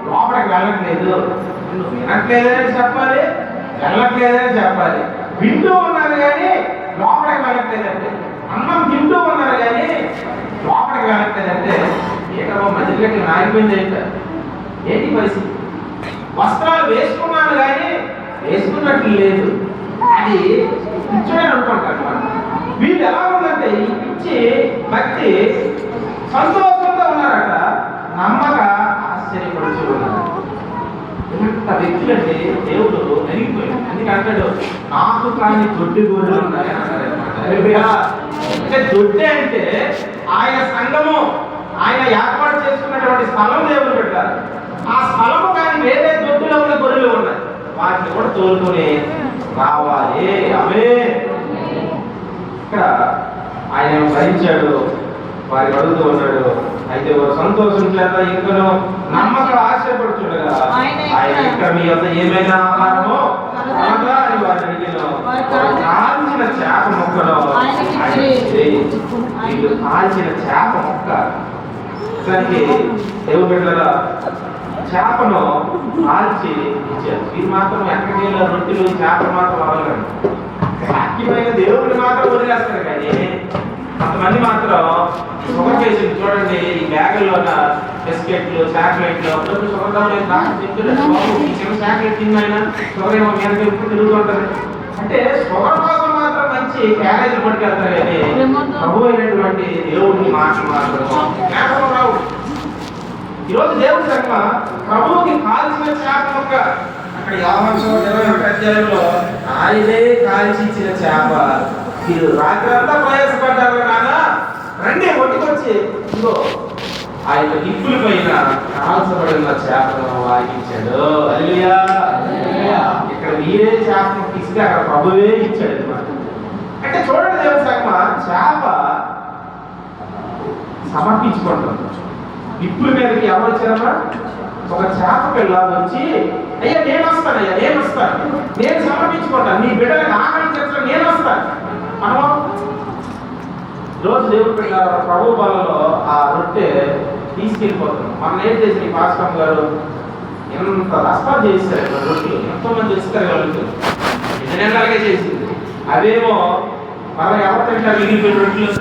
లోపలికి వెళ్ళట్లేదు. నువ్వు వినట్లేదని చెప్పాలి, వెళ్ళట్లేదని చెప్పాలి. వింటూ ఉన్నారు కానీ లోపలికి వెళ్ళట్లేదంటే, అన్నం తింటూ ఉన్నారు కానీ లోపలికి వెళ్ళట్లేదంటే ఏకమో మధ్యలోకి నాగిపోయింది. ఏంటి పరిస్థితి? వస్త్రాలు వేసుకున్నాను కానీ వేసుకున్నట్లు లేదు. అది పిచ్చోడని అనుకుంటారు అన్నమాట. వీళ్ళు ఎలా ఉందంటే ఈ పిచ్చి భక్తి సంతోషంగా ఉన్నారట, నమ్మక ఆశ్చర్యపడుతూ ఉన్నారు. ఎంత వ్యక్తులంటే దేవుడు మెరిగిపోయాడు. అందుకే అంటాడు నాకు కానీ దొడ్డి గోడలు ఉన్నాయి అన్నాడు. అంటే దొడ్డి అంటే ఆయన సంఘము, ఆయన ఏర్పాటు చేసుకున్నటువంటి స్థలం దేవుడు పెట్టారు. ఆ స్థలము కానీ వేరే దొడ్డిలో ఉన్న గొర్రెలు ఉన్నాయి, వాటిని కూడా తోలుకొని రావాలి. అవే ఇక్కడ ఆయన భరించాడు, వారికి అడుగుతూ ఉన్నాడు. అయితే వారు సంతోషం చేత ఇంకనూ నమ్మక ఆశపడుచుండగా ఆయన ఇక్కడ మీ వద్ద ఏమైనా ఆహారమో అనగా అని వారిని అడిగాను. కాల్చిన చేప మొక్కలో వీళ్ళు కాల్చిన చేప మొక్క దానికి దేవుడు బిడ్డలారా చేపను కాల్చి ఇచ్చారు. ఇది మాత్రం ఎక్కడికి రొట్టెలు చేపలు మాత్రం అవ్వగలండి. సాధ్యమైన దేవుడిని మాత్రం వదిలేస్తారు కానీ కొంతమంది మాత్రం షుగర్ పేషెంట్ చూడండి, ఈ బ్యాగుల్లో ఉన్న బిస్కెట్లు, చాక్లెట్లు అప్పుడప్పుడు షుగర్ డౌన్ చిన్న చాక్లెట్ తిన్నాయినా షుగర్ ఏమో మీద ఎప్పుడు తిరుగుతుంటారు. అంటే షుగర్ కోసం మాత్రం మంచి క్యారేజీలు పట్టుకెళ్తారు కానీ ప్రభు అయినటువంటి దేవుడిని మాటలు మాత్రం రావు. ఈరోజు దేవుడి సంగమ ప్రభువుకి కాల్చిన చేప మొక్క అక్కడ 21 అధ్యాయంలో ఆయనే కాల్చి ఇచ్చిన చేప. మీరు రాత్రంతా ప్రయాసపడ్డారు నాన్న, రండి ఒట్టుకొచ్చి ఇదిగో ఆయన నిప్పుల పైన కాల్చబడిన చేపను వాగించాడు. హల్లెలూయా. ఇక్కడ మీరే చేప మొక్క ఇస్తే అక్కడ ప్రభువే ఇచ్చాడు అన్నమాట. అంటే చూడండి దేవుడి సంగమ చేప సమర్పించుకుంటాం. నిప్పుల మీదకి ఎవరు వచ్చారమ్మా? ఒక చేప పిల్ల వచ్చి అయ్యా నేను వస్తానయ్యా, నేను వస్తాను, నేను సమర్పించుకుంటాను, నీ బిడ్డలకు ఆకలి తెచ్చడం నేను వస్తాను. మనం రోజు దేవుడు బిడ్డ ప్రభు బలలో ఆ రొట్టె తీసుకెళ్ళిపోతున్నాం. మనం ఏం చేసి పాస్కం గారు ఎంత రస్పాలు చేస్తారు రొట్టెలు, ఎంతో మంది ఇస్తారు వాళ్ళకి 2 నెలలుగా చేసింది. అవేమో మనం ఎవరు తింటారు మిగిలిపోయిన రొట్టెలు?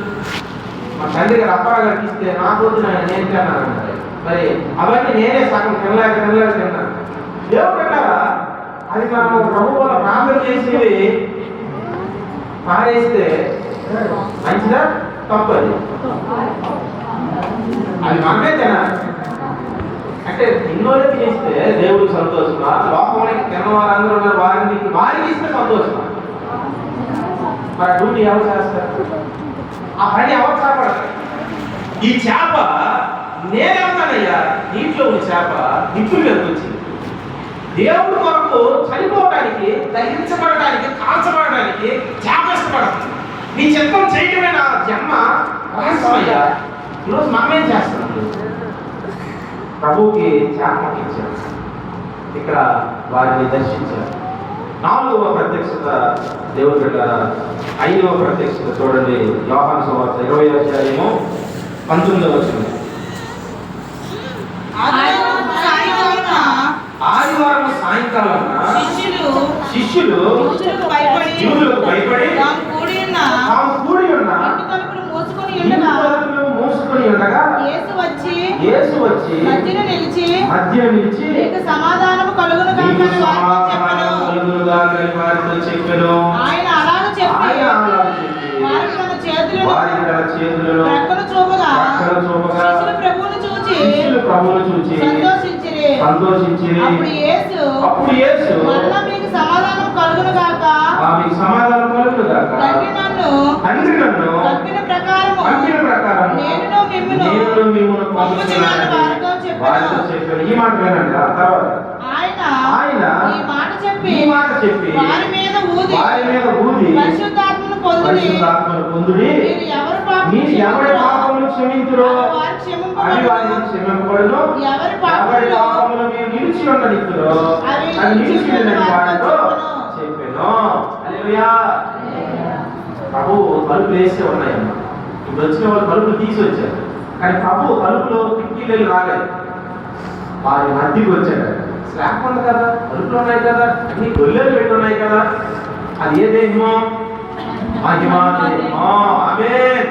మా తండ్రి గారు అప్పాగా ఇస్తే నాకు వద్దు నేను తిన్నాను. మరి అవన్నీ నేనే సగం తినలేక తిన్నాను. దేవుడు పెట్టారా అది మనం ప్రభు వల్ల ప్రార్థన చేసేవి పారేస్తే మంచిదా తప్పది? అవి మనమే తినాలి. అంటే తిన్నోళ్ళే తినేస్తే దేవుడికి సంతోషమా? లోకంలోకి తిన్నవారందరూ ఉన్నారు, వారికి ఇస్తే సంతోషమా? మరి డ్యూటీ ఎవరు చేస్తారు? ఆ పని ఎవరు చేపడతారు? ఈ చేప నేనేమన్నానయ్యా, నీటిలో ఉన్న చేప నిప్పుల మీదకి వచ్చింది. దేవుడి కొరకు చనిపోవడానికి, దహించబడడానికి, కాల్చబడడానికి చేప ఇష్టపడుతుంది. నీ చిత్తం చేయడమే నా జన్మ రహస్యమయ్యా. ఈరోజు మనమేం చేస్తాం? ప్రభువుకి చేప ఇచ్చారు, ఇక్కడ వారిని దర్శించారు. 4వ ప్రత్యక్షత దేవుడి బిడ్డ. 5వ ప్రత్యక్షత చూడండి, యోహాను సువార్త 20వ అధ్యాయము 19వ వచనం. ఆదివారం సాయంకాలం శిష్యులు యూదులకు భయపడి తాము కూడి ఉన్న మూసుకొని ఉండగా యేసు వచ్చి మధ్య నిలిచి సమాధానము కలుగును గాక వారితో చెప్పెను. ఆయన అలాగ చెప్పి వారికి తన చేతులను ప్రక్కన చూపగా శిష్యులు ప్రభువును చూచి సంతోషించిరి. అప్పుడు యేసు మరలా మీకు సమాధానం కలుగును గాక, తండ్రి నన్ను పంపిన ప్రకారము నేను మిమ్మును పంపుచున్నాను వారితో చెప్పెను. ఈ మాట వినండి. ఆ తర్వాత ఆయన ఈ మాట చెప్పి వారి మీద ఊది పరిశుద్ధాత్మను పొందుడి. మీరు ఎవరి పాపములు క్షమించురో అవి వారికి క్షమింపబడును, ఎవరి పాపములు మీరు నిలిచి ఉండనిచ్చురో అవి నిలిచి ఉండని వారితో చెప్పెను. హల్లెలూయా. ప్రభు తలుపులు వేస్తే ఉన్నాయమ్మ. ఇప్పుడు వచ్చిన వాళ్ళు తలుపులు తీసి వచ్చారు, కానీ ప్రభు తలుపులో కిటికీలు రాలేదు, వారి మధ్యకి వచ్చాడు. స్లాబ్ ఉంది కదా, తలుపులు ఉన్నాయి కదా, అన్ని గొల్లెలు పెట్టి ఉన్నాయి కదా, అది ఏ దేహమో? మహిమా దేహమో. ఆమేన్.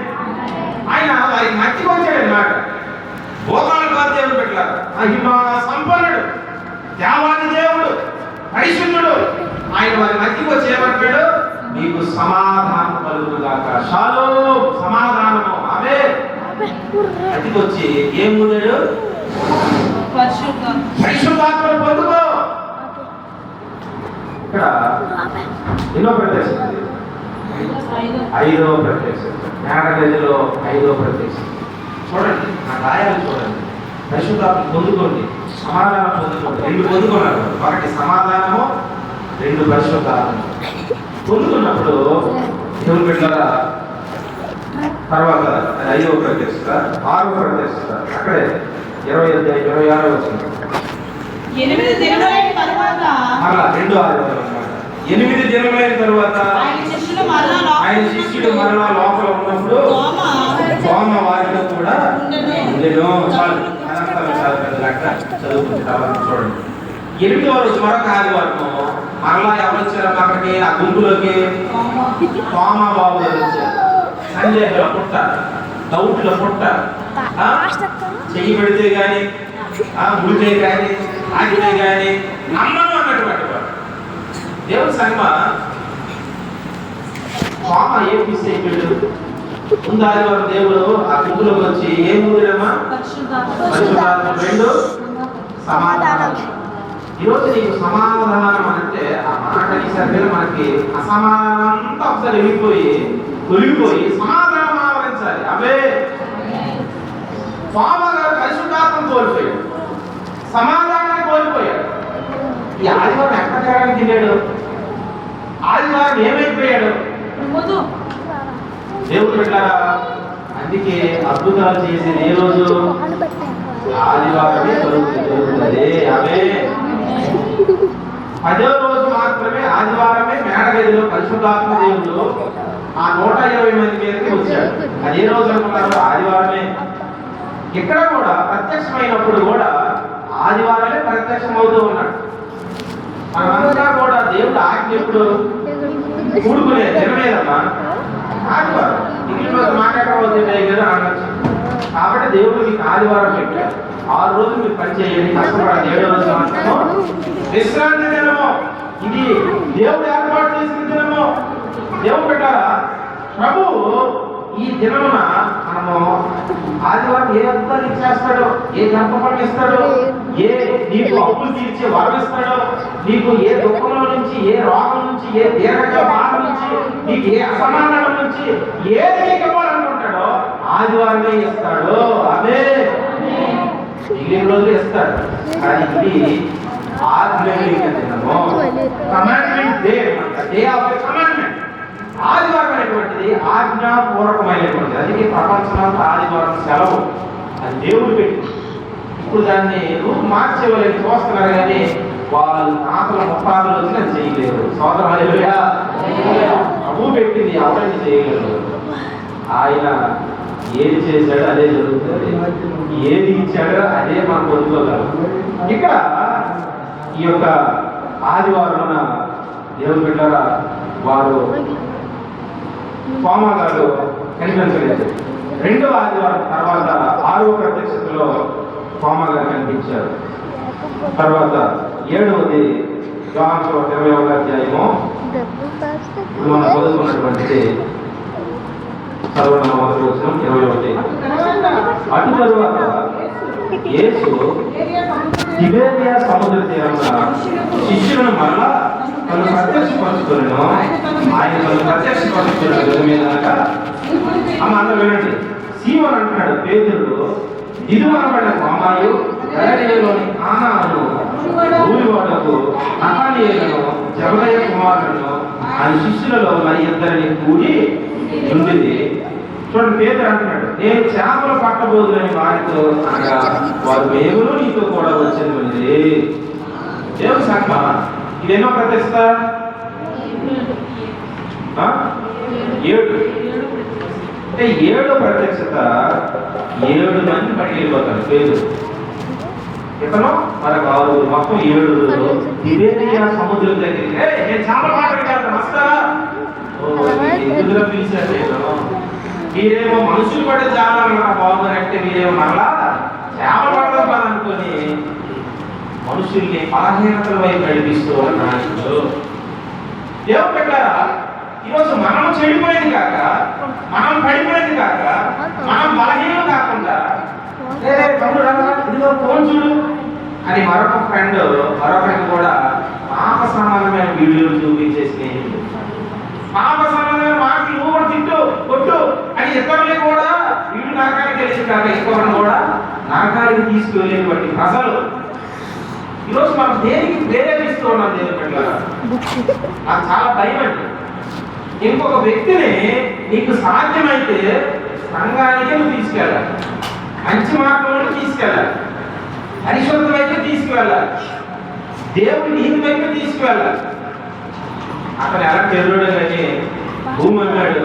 ఆయన వారికి మధ్యకి వచ్చాడు అన్నమాట. భూతాల కాదు దేవుడు పెట్టారు, మహిమా సంపన్నుడు, దేవాది దేవుడు, పరిశుద్ధుడు. ఆయన వారి మధ్యకి వచ్చి ఏమంటాడు? మీకు సమాధానం కలుగును గాక. షాలోమ్, సమాధానము. ఆమేన్. మధ్యకి వచ్చి ఏం పొందాడు? పరిశుద్ధాత్మను పొందుకో. ఇక్కడ ఎన్నో ప్రత్యక్షత? 5వ ప్రత్యక్షత. మేడగదిలో 5వ ప్రత్యక్షత. చూడండి, నా గాయాలు చూడండి. పరిశుద్ధాత్మ పొందుకోండి, సమాధానం పొందుకోండి. 2 పొందుకున్నారు. 1 సమాధానము, 2 పరిశుద్ధాత్మ. పొందుకున్నప్పుడు దేవుని బిడ్డలారా, తర్వాత 5వ ప్రత్యక్షత, 6వ ప్రత్యక్షత. అక్కడే 26వ వచనం. 8 దినములైన తరువాత మరలా 2 ఆదివారం అన్నమాట. 8 దినములైన తరువాత ఆయన శిష్యుడు మరలా లోపల ఉన్నప్పుడు తోమ వారితో కూడా ఉండెను. చాలు, చదువుకుంటే తర్వాత చూడండి. 8వ రోజు మరొక ఆదివారం మరలా ఎవరు వచ్చారు అక్కడికి? ఆ గుంపులోకి తోమ బాబు వచ్చారు. సందేహాల పుట్ట, డౌట్ల పుట్ట, చెయ్యి పెడితే గాని, ముడితే గాని, ఆగితే గాని నమ్మను అన్నటువంటి వాడు. దేవుని సంగమ తోమ ఏం మిస్ అయిపోయాడు? ముందు ఆదివారం దేవుడు ఆ గుంపులోకి వచ్చి ఏం ఊదిరమ్మా? పరిశుద్ధాత్మ. 2 సమాధానం. ఈరోజు నీకు సమాధానం అంటే ఆ మాట ఈసారి మనకి అసమాధానం అంతా ఒకసారి తొలిగిపోయి సమాధానం ఆవరించాలి. అవే స్వామి పరిశుద్ధాత్మ కోల్పోయాడు, సమాధానాన్ని కోల్పోయాడు. ఈ ఆదివారం ఎక్కడ జరగడానికి తిన్నాడు? ఆదివారం ఏమైపోయాడు? దేవుడు పెట్టారా? అందుకే అద్భుతాలు చేసేది ఏ రోజు? ఆదివారమే జరుగుతుంది. అవే 10వ రోజు మాత్రమే, ఆదివారమే మేడగదిలో పరిశుద్ధాత్మ దేవుడు ఆ 120 మంది మీదకి వచ్చాడు. అదే రోజు అనుకున్నారు? ఆదివారమే. ఇక్కడ కూడా ప్రత్యక్షమైనప్పుడు కూడా ఆదివారమే ప్రత్యక్షం అవుతూ ఉన్నాడు. మనమంతా కూడా దేవుడు ఆజ్ఞ ఎప్పుడు కూడుకునే దినమేదమ్మా? ఆదివారం. ఇంగ్లీష్ రోజు మాట్లాడకపోతే కదా అనొచ్చు. కాబట్టి దేవుడు మీకు ఆదివారం పెట్టాడు. 6 రోజులు మీరు పని చేయండి, కష్టపడాలి. 7వ రోజు మాత్రము విశ్రాంతి దినము. ఇది దేవుడు ఏర్పాటు చేసిన దినము. దేవుడు పెట్టారా? ప్రభు ఈ దినమున మన మనము ఆదివారం ఏ అద్భుతాలు ఇచ్చేస్తాడో, ఏ జ్ఞాపకం ఇస్తాడో, ఏ నీకు అప్పులు తీర్చే వరం ఇస్తాడో, నీకు ఏ దుఃఖంలో నుంచి, ఏ రోగం నుంచి, ఏ దీర్ఘ బాధ నుంచి, నీకు ఏ అసమానం నుంచి ఏది నీకు ఇవ్వాలనుకుంటాడో ఆదివారమే ఇస్తాడు. అదే మిగిలిన రోజులు ఇస్తాడు. కానీ ఇది commandment day, day of commandment. ఆదివారం అనేటువంటిది ఆజ్ఞాపూర్వకమైనటువంటిది. అందుకే ప్రపంచమంతా ఆదివారం సెలవు, అది దేవుడు పెట్టి. ఇప్పుడు దాన్ని రూపు మార్చేవాళ్ళని చూస్తున్నారు, కానీ వాళ్ళు తాతల ముప్పాదులు వచ్చి అది చేయలేరు. సోదరం హల్లెలూయా. ప్రభు పెట్టింది, ఎవరైనా చేయలేరు. ఆయన ఏది చేశాడో అదే జరుగుతుంది, ఏది ఇచ్చాడో అదే మనం పొందుకోగలం. ఇక్కడ ఈ యొక్క ఆదివారం దేవుని బిడ్డలారా, వారు తోమా గారు కనిపించలేదు. రెండవ ఆదివారం తర్వాత 6వ ప్రత్యక్షతలో తోమా గారు కనిపించారు. తర్వాత 7వది యోహాను సువార్త 20వ అధ్యాయము మనం చదువుకున్నటువంటిది చదవడం మొదటి వచనం 21. అటు తరువాత యేసు తిబెరియా సముద్ర తీరంలో శిష్యులను మరలా తను ప్రత్యక్షపరుచుకున్నాను. ఆయన తను ప్రత్యక్షపరుచుకున్నాడు గది మీద. అమ్మ అందరూ వినండి. సీమోను అంటున్నాడు, పేతురు దిదుమనబడిన తోమాయు, గలిలయలోని కానాను ఊరివాడకు నతనయేలును జబదయి కుమారులను ఆయన శిష్యులలో మరి ఇద్దరిని కూడి ఉండేది. చూడండి, పేతురు అంటున్నాడు, నేను చేపలు పట్టబోదులని వారితో అనగా వారు మేము నీతో కూడా వచ్చింది. దేవుని సంఘ ఇదేనో ప్రత్యక్షత 7. అంటే 7వ ప్రత్యక్షత 7 మంది పట్టి వెళ్ళిపోతారు. పేతురు ఇతను మనకు 6, మొత్తం 7. తిబెరియా సముద్రం దగ్గరికి నేను చేపలు పట్టడానికి వస్తారా? ఎందులో పిలిచారు? మీరేమో మనుషులు పడే జాలన్నా బాగుందంటే మీరేమో మరలా చేపలు పడడం కాదనుకొని మనుషుల్ని బలహీనతల వైపు నడిపిస్తూ ఉన్నాడు. దేవుడు పెట్టారా, ఈరోజు మనం చెడిపోయింది కాక, మనం పడిపోయింది కాక, మనం బలహీనం కాకుండా ఇదిగో ఫోన్ చూడు అని మరొక ఫ్రెండ్ కూడా పాప సమానమైన వీడియోలు చూపించేసి పాప సమానమైన మాటలు నువ్వు కూడా తిట్టు కొట్టు అని ఇతరులు కూడా వీడు నరకానికి తెలిసి కాక ఇంకొకరిని కూడా నరకానికి తీసుకువెళ్ళేటువంటి ప్రజలు ఈరోజు మనం దేనికి ప్రేరేపిస్తూ ఉన్నాం? దేవుని బిడ్డలారా, నాకు చాలా భయం అండి. ఇంకొక వ్యక్తిని నీకు సాధ్యమైతే సంఘానికి నువ్వు తీసుకెళ్ళాలి, మంచి మార్గంలో తీసుకెళ్ళాలి, పరిశుద్ధమైతే తీసుకువెళ్ళాలి, దేవుడి నీతి వైపు తీసుకువెళ్ళాలి. అతను ఎలా తెరుడు కానీ భూమి అన్నాడు.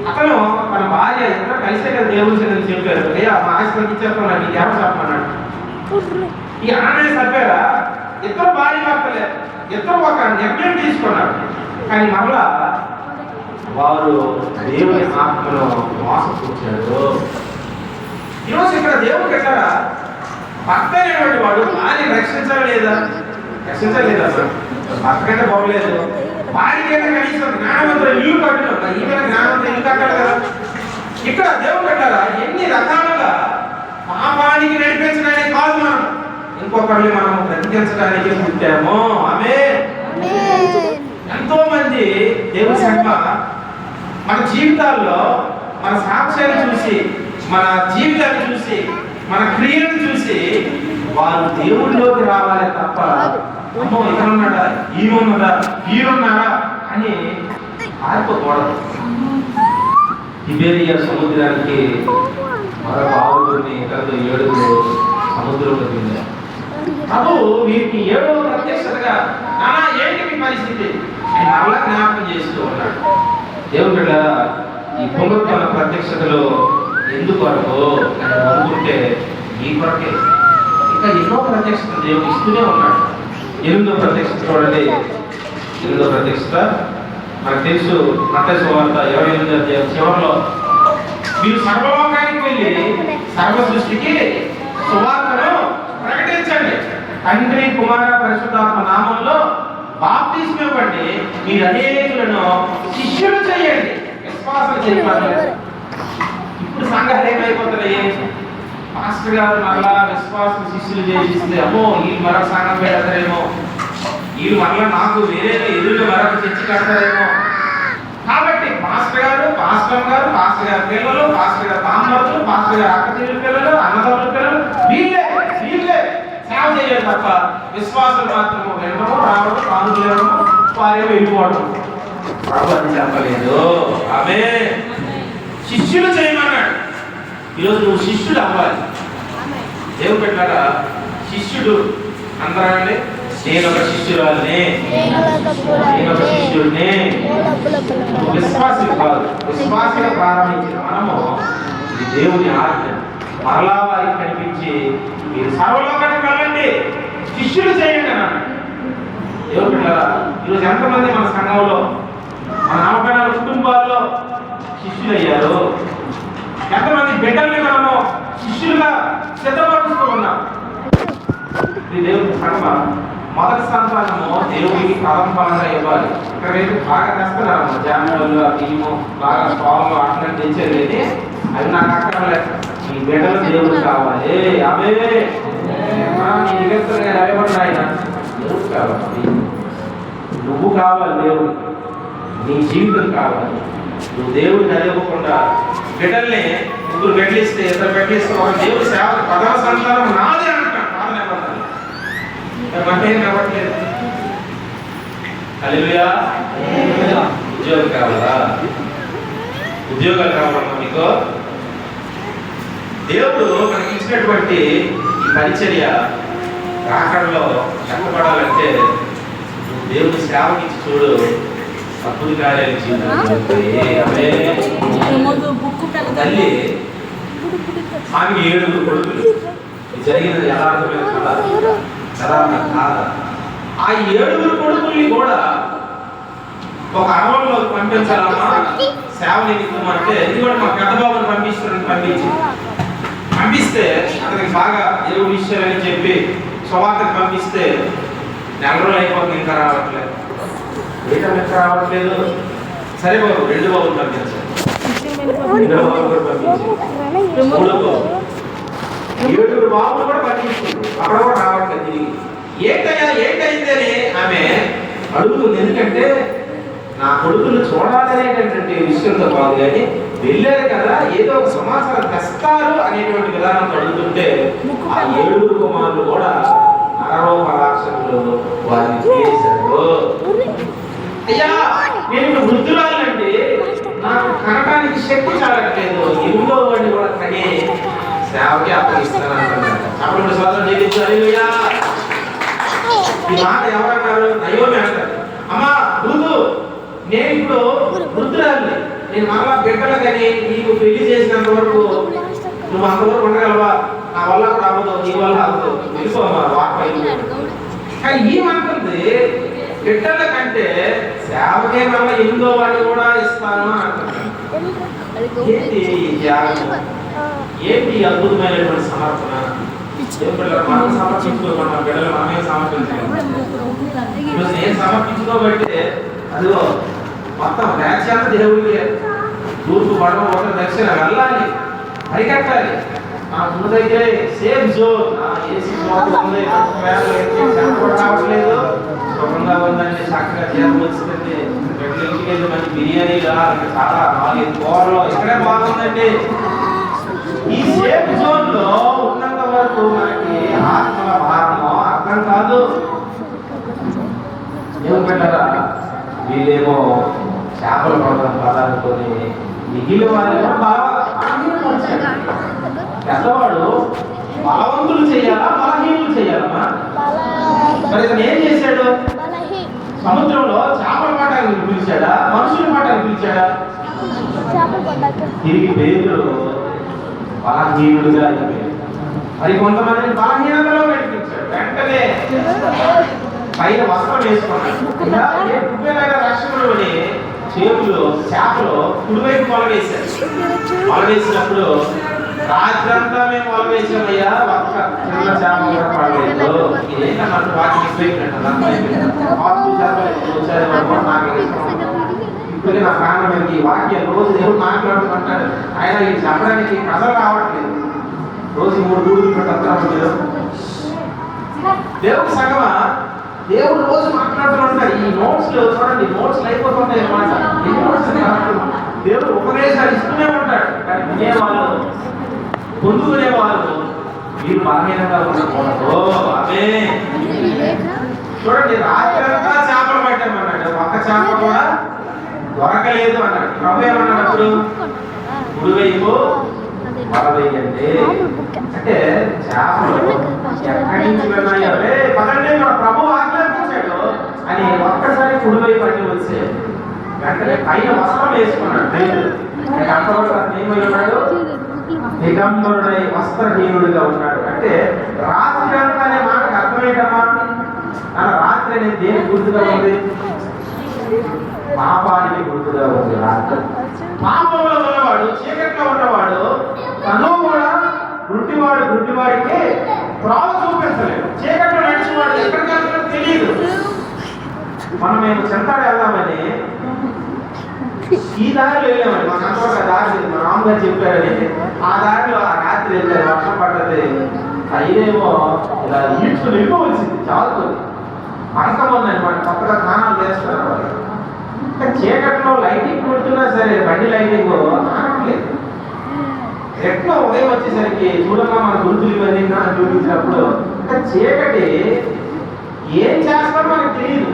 అతను తన భార్య ఇద్దరు కలిసే కదా దేవుడి సన్నిధిని చెప్పారు, అయ్యా మా ఆస్తి ఇచ్చేస్తాను, నీకు ఎవరు చెప్పమన్నాడు. ఈ ఆమె చెప్పారా? ఇద్దరు భార్య భర్తలే, ఇద్దరు ఒక నిర్ణయం తీసుకున్నారు. కానీ మరలా వారు దేవుని ఆత్మను మోసపుచ్చాడు. ఈరోజు ఇక్కడ దేవుడు ఎక్కడ భర్త అనేటువంటి వాడు భార్య రక్షించలేదా? రక్షించలేదా? భర్త కంటే బాగలేదు. భార్యకైనా కనీసం జ్ఞానవంతులు ఇల్లు కట్టడం, ఈమె జ్ఞానవంతులు ఇల్లు కట్టాలి కదా. ఇక్కడ దేవుడు కట్టారా ఎన్ని రకాలుగా పాపానికి నడిపించడానికి కాదు, మనం ఇంకొకరిని మనం బ్రతికించడానికి పుట్టాము. ఆమె ఎంతో మంది దేవుని సంఘ మన జీవితాల్లో మన సాక్ష్యాన్ని చూసి, మన జీవితాన్ని చూసి, మన క్రియలను చూసి వారు దేవుడిలోకి రావాలి తప్ప అమ్మో ఇతనున్నాడా, ఈయనున్నాడా, ఈయనున్నారా అని ఆరిపోకూడదు. తిబెరియా సముద్రానికి మరొక 6 ఇతరులు 7 సముద్రంలో వెళ్ళారు. ప్రభు వీరికి 7వ ప్రత్యక్షతగా నానా ఏంటి మీ పరిస్థితి అని మరలా జ్ఞాపకం చేస్తూ ఉన్నాడు. దేవుని బిడ్డలారా, ఈ పునరుత్థాన ప్రత్యక్షతలో ఎందుకు వరకు అని అనుకుంటే ఈ కొరకే ఇంకా ఎన్నో ప్రత్యక్షతలు దేవుడు ఇస్తూనే ఉన్నాడు. 8వ ప్రత్యక్షత చూడండి. 8వ ప్రత్యక్షత మనకు తెలుసు, మత్తయి సువార్త 28వ అధ్యాయం చివరిలో మీరు సర్వలోకానికి వెళ్ళి సర్వ సృష్టికి సువార్తను ప్రకటించండి, తండ్రి కుమార పరిశుద్ధాత్మ నామంలో బాప్తిస్మం ఇవ్వండి, మీరు అనేకులను శిష్యులు చేయండి, విశ్వాసం చేయాలి. ఇప్పుడు సంఘాలు ఏమైపోతున్నాయి? పాస్టర్ గారు మరలా విశ్వాస శిష్యులు చేయిస్తే అమ్మో వీళ్ళు మరొక సంఘం పెడతారేమో, వీళ్ళు మరలా నాకు వేరే ఎదురుగా మరొక చర్చి కడతారేమో. కాబట్టి పాస్టర్ గారు, పాస్టర్ గారు, పాస్టర్ గారి పిల్లలు, పాస్టర్ గారు బామ్మర్తులు, పాస్టర్ గారు అక్క చెల్లి పిల్లలు, అన్నదమ్ముల పిల్లలు, వీళ్ళే సేవ చేయాలి తప్ప విశ్వాసం మాత్రము వెళ్ళడము, రావడం, కానుకలు ఇవ్వడము, వారేమో వెళ్ళిపోవడం. ప్రభు అని చెప్పలేదు. ఆమె శిష్యులు చేయమన్నాడు. ఈరోజు నువ్వు శిష్యుడు అవ్వాలి. దేవుడు పెట్టారా? శిష్యుడు అందరండి. నేను ఒక శిష్యురాలిని, నేను ఒక శిష్యుడిని. విశ్వాసం కాదు, విశ్వాసంగా ప్రారంభించిన మనము ఇది దేవుని ఆజ్ఞ. మరలా వారికి కనిపించి మీరు సర్వలోకానికి వెళ్ళండి, శిష్యులు చేయండి అన్నాడు. దేవుడు పెట్టారా? ఈరోజు ఎంతమంది మన సంఘంలో, మన నామకరణ కుటుంబాల్లో శిష్యులు అయ్యారు? ఎంతమంది బిడ్డల్ని మనము శిష్యులుగా సిద్ధపరుస్తూ ఉన్నాం? ఇది దేవుని సంఘ మొదటి సంతానము దేవుడికి ప్రథమఫలంగా ఇవ్వాలి. ఇక్కడ బాగా తెస్తున్నారమ్మ, జామలు, బియ్యము, బాగా స్టాల్లో అట్లా తెచ్చేది లేదు. అవి నాకు అక్కర్లేదు. ఈ బిడ్డలు దేవుడు కావాలి. అవే నీ దగ్గర అవి ఆయన దేవుడు కావాలి. నువ్వు కావాలి, దేవుడు నీ జీవితం కావాలి. నువ్వు దేవుడిని అడగకుండా బిడ్డల్ని ముగ్గురు బిడ్డలిస్తే, ఇద్దరు బిడ్డలిస్తే ఒక దేవుడు సేవ ప్రథమ సంతానం నాదే అంటాను. మనమేం అవ్వట్లేదు. హల్లెలూయా. ఉద్యోగం కావాలా? ఉద్యోగాలు కావాలమ్మా మీకు? దేవుడు మనకి ఇచ్చినటువంటి ఈ పరిచర్య రాకడలో చెప్పబడాలంటే నువ్వు దేవుని సేవకి ఇచ్చి చూడు, అప్పుడు కార్యాలు తల్లి ఆమె 7 కొడుకులు. ఇది జరిగినది యథార్థమైన కథ, కాదా? ఆ 7 కొడుకుల్ని కూడా ఒక అడవుల్లో పంపించాలమ్మా సేవ నిమిత్తం అంటే, ఇది కూడా మా పెద్ద బాబుని పంపిస్తే అతనికి బాగా దేవుడి విషయాలని చెప్పి సువార్తకు పంపిస్తే 4 రోజులు అయిపోతుంది, ఇంకా రావట్లేదు. ఇంకా రావట్లేదు. సరే బాబు 2 బాబులు పంపించారు, 2 బాబులు కూడా పంపించారు, 3 బాబు, 7 బాబులు కూడా పంపించింది. అక్కడ కూడా రావట్లేదు తిరిగి. ఏంటైందని ఆమె అడుగుతుంది. ఎందుకంటే నా కొడుకులు చూడాలనేటటువంటి విషయంతో కాదు, కానీ వెళ్ళారు కదా ఏదో ఒక సమాచారం తెస్తారు అనేటువంటి విధానంతో అడుగుతుంటే ఆ 7 కుమారులు కూడా నరరూపరాక్షసులు వారిని చేశారు. అయ్యా నేను వృద్ధురాలండి, నాకు కనడానికి శక్తి చాలట్లేదు, 8వ వాడిని కూడా కనే సేవకి అప్పగిస్తానంటున్నాడు. అప్పుడు సోదరులు జీవించాలి. ఈ మాట ఎవరన్నారు? నయోమి అంటారు. అమ్మా రూతు, నేను ఇప్పుడు వృద్ధురాలి, నేను మరలా బిడ్డలు కానీ నీకు పెళ్లి చేసినంత వరకు నువ్వు అంతవరకు ఉండగలవా? నా వల్ల కూడా అవ్వదు, నీ వల్ల అవ్వదు, తెలుసుకోమ్మా వార్త. కానీ ఏమంటుంది? బిడ్డల కంటే సేవకే వల్ల 8వ వాడిని కూడా ఇస్తాను అంటున్నాను. ఏంటి ఈ త్యాగం? ఏంటి అద్భుతమైనటువంటి సమర్పణ? మనం సమర్పించుకోకుండా బిడ్డలు మనమే సమర్పించాలి. ఈరోజు నేను సమర్పించుకోబట్టే అదిగో మొత్తం వ్యాఖ్యాన దేవుడికి తూర్పు పడవ ఒక దక్షిణ వెళ్ళాలి, అరికట్టాలి. నా ముందు దగ్గరే సేఫ్ జోన్, ఏసీ రావట్లేదు, సుఖంగా ఉందండి, చక్కగా జీతం వచ్చిందండి, బిడ్డలు ఇంటికి వెళ్ళి మంచి బిర్యానీలు, చాలా 4 కూరలు, ఇక్కడే బాగుందండి. ఈ సేఫ్ జోన్ లో ఉన్నంత వరకు మనకి ఆత్మల భారము అర్థం కాదు. ఏమంటారా? వీళ్ళేమో చేపలు పడడం పదాలనుకొని మిగిలిన వాళ్ళేమో పెద్దవాడు బలవంతులు చేయాలా బలహీనులు చేయాలమ్మా? మరి ఇతను ఏం చేశాడు? సముద్రంలో చేపల పడడానికి పిలిచాడా, మనుషుల పడడానికి పిలిచాడా? తిరిగి పేదలు బలహీనుడుగా అయిపోయాడు. మరి కొంతమందిని బలహీనతలో పెట్టించాడు. వెంటనే పైన వస్త్రం వేసుకున్నాడు. రక్షకుడు అని చేతులు చేపలు కుడివైపు మొలవేశారు. మొలవేసినప్పుడు రాత్రంతా మేము మొలవేసామయ్యా, ఒక్క చిన్న చేప కూడా పడలేదు. ఇదేంటన్నట్టు వాటికి నాకు ఇప్పుడు నా ప్రాణం ఈ వాక్యం రోజు దేవుడు మాట్లాడుతుంటాడు. ఆయన ఇది చెప్పడానికి కథలు రావట్లేదు. రోజు 3 గూడులు పెట్టారు మీరు. దేవుడు సగమా దేవుడు రోజు మాట్లాడుతుంటాడు. ఈ నోట్స్ చూడండి, నోట్స్ అయిపోతుంటాయి అన్నమాట. ఈ నోట్స్ దేవుడు ఉపదేశాలు ఇస్తూనే ఉంటాడు. కానీ వినేవాళ్ళు, పొందుకునేవాళ్ళు మీరు బలహీనంగా ఉండకూడదు. అదే చూడండి, రాత్రి అంతా చేపలు పట్టామన్నాడు, ఒక్క చేప కూడా దొరకలేదు అన్నాడు. ప్రభు ఏమన్నాడు అప్పుడు? కుడివైపు వల వేయండి అంటే చేపలు ఎక్కడి నుంచి వెళ్ళాయో పదండి మన ప్రభు ఆజ్ఞాపించాడు అని ఒక్కసారి కుడివైపు అన్ని వచ్చే వెంటనే పైన వస్త్రం వేసుకున్నాడు. అంతవరకు ఏమై ఉన్నాడు? దిగంబరుడై వస్త్రహీనుడిగా ఉన్నాడు. అంటే రాత్రి అంతా అనే మాటకు అర్థమేటమ్మా? రాత్రి అనేది దేనికి గుర్తుగా ఉంది? పాపానికి గుర్తుగా ఉంది. రాత్రి పాపంలో ఉన్నవాడు, చీకట్లో ఉన్నవాడు తను కూడా గుడ్డివాడికి త్రోవ చూపించలేదు. చీకట్లో నడిచేవాడు ఎక్కడికి వెళ్తాడో తెలియదు. మేము చెంతాడు వెళ్దామని ఈ దారిలో వెళ్ళామని మాకు అంతవరకు దారి మా రామగారు చెప్పారని ఆ దారిలో ఆ రాత్రి వెళ్ళారు. వర్షం పడ్డది, అయినేమో ఇలా ఈడ్చుకు వెళ్ళిపోవలసింది. చాలుతుంది మనకం ఉందన్నమాట. కొత్తగా స్నానాలు చేస్తారు వాళ్ళు. చీకట్లో లైటింగ్ కొడుతున్నా సరే బండి లైటింగ్ ఆనట్లేదు. ఎట్లా ఉదయం వచ్చేసరికి చూడమ్మా మన గుర్తులు ఇవన్నీ చూపించినప్పుడు చీకటి ఏం చేస్తారో మనకు తెలియదు.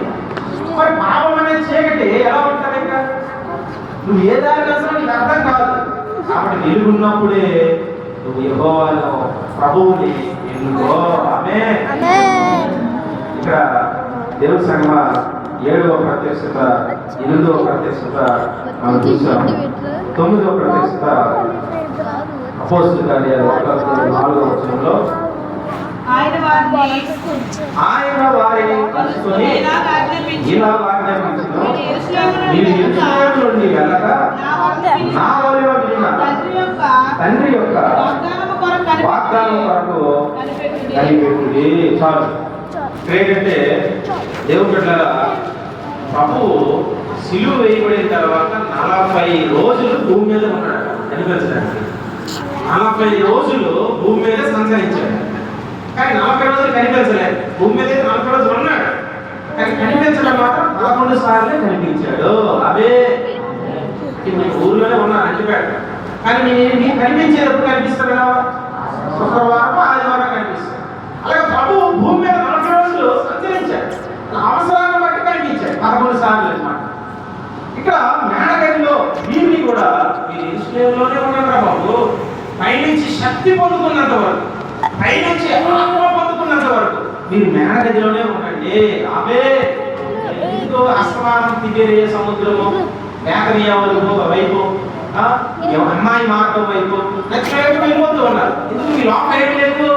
మరి పాపం అనేది చీకటి ఎలా ఉంటుంది? ఇంకా నువ్వు ఏ దారి వేస్తావో నీకు అర్థం కాదు. కాబట్టి వెలుగున్నప్పుడే నువ్వు యెహోవాను ప్రభువుని ఎన్నుకో. ఆమేన్. ఇక్కడ దేవుని సంఘ 7వ ప్రత్యక్షత, 8వ ప్రత్యక్షత మనం చూసాం. 9వ ప్రత్యక్షత అపోస్తలుల కార్యాలు 4వ వచనంలో ఆయన వారిని కలుసుకొని ఇలా ఆజ్ఞాపించును, నీవు యెరూషలేము నుండి వెళ్ళక నా వలన విన్న తండ్రి యొక్క వాగ్దానం కొరకు కనిపెట్టుడి. చాలు. ఏంటంటే దేవుని బిడ్డలారా, ప్రభువు సిలువ వేయబడిన తర్వాత 40 రోజులు భూమి మీద ఉన్నాడు కనిపించడానికి. 40 రోజులు భూమి మీద సంచరించాడు. కానీ 40 రోజులు కనిపించలేదు. భూమి మీద 40 రోజులు ఉన్నాడు, కానీ కనిపించడం మాత్రం 11 సార్లే కనిపించాడు. అవే ఊర్లోనే ఉన్నారు అంటిపేట. కానీ నేను కనిపించేది ఎప్పుడు కనిపిస్తాడు కదా? శుక్రవారం ఆదివారం కనిపిస్తాడు. అలాగే ప్రభు భూమి మీద 40 రోజులు సంచరించాడు. అవసరాన్ని బట్టి కనిపించాడు 11 సార్లు అన్నమాట. ఇక్కడ మేడగదిలో వీరిని కూడా మీరు యెరూషలేములోనే ఉన్నారు బాబు. పైనుంచి శక్తి పొందుకున్నంత వరకు, పైనుంచి ఆత్మ పొందుకున్నంత వరకు మీరు మేడగదిలోనే ఉండండి. అవే ఎందుకు అస్తమానం తిబేరియా సముద్రము, మేకనీయవలము వైపు, అమ్మాయి మార్గం వైపు నచ్చినట్టు వెళ్ళిపోతూ ఉన్నారు. ఎందుకు మీ లోపల ఏమి లేదు?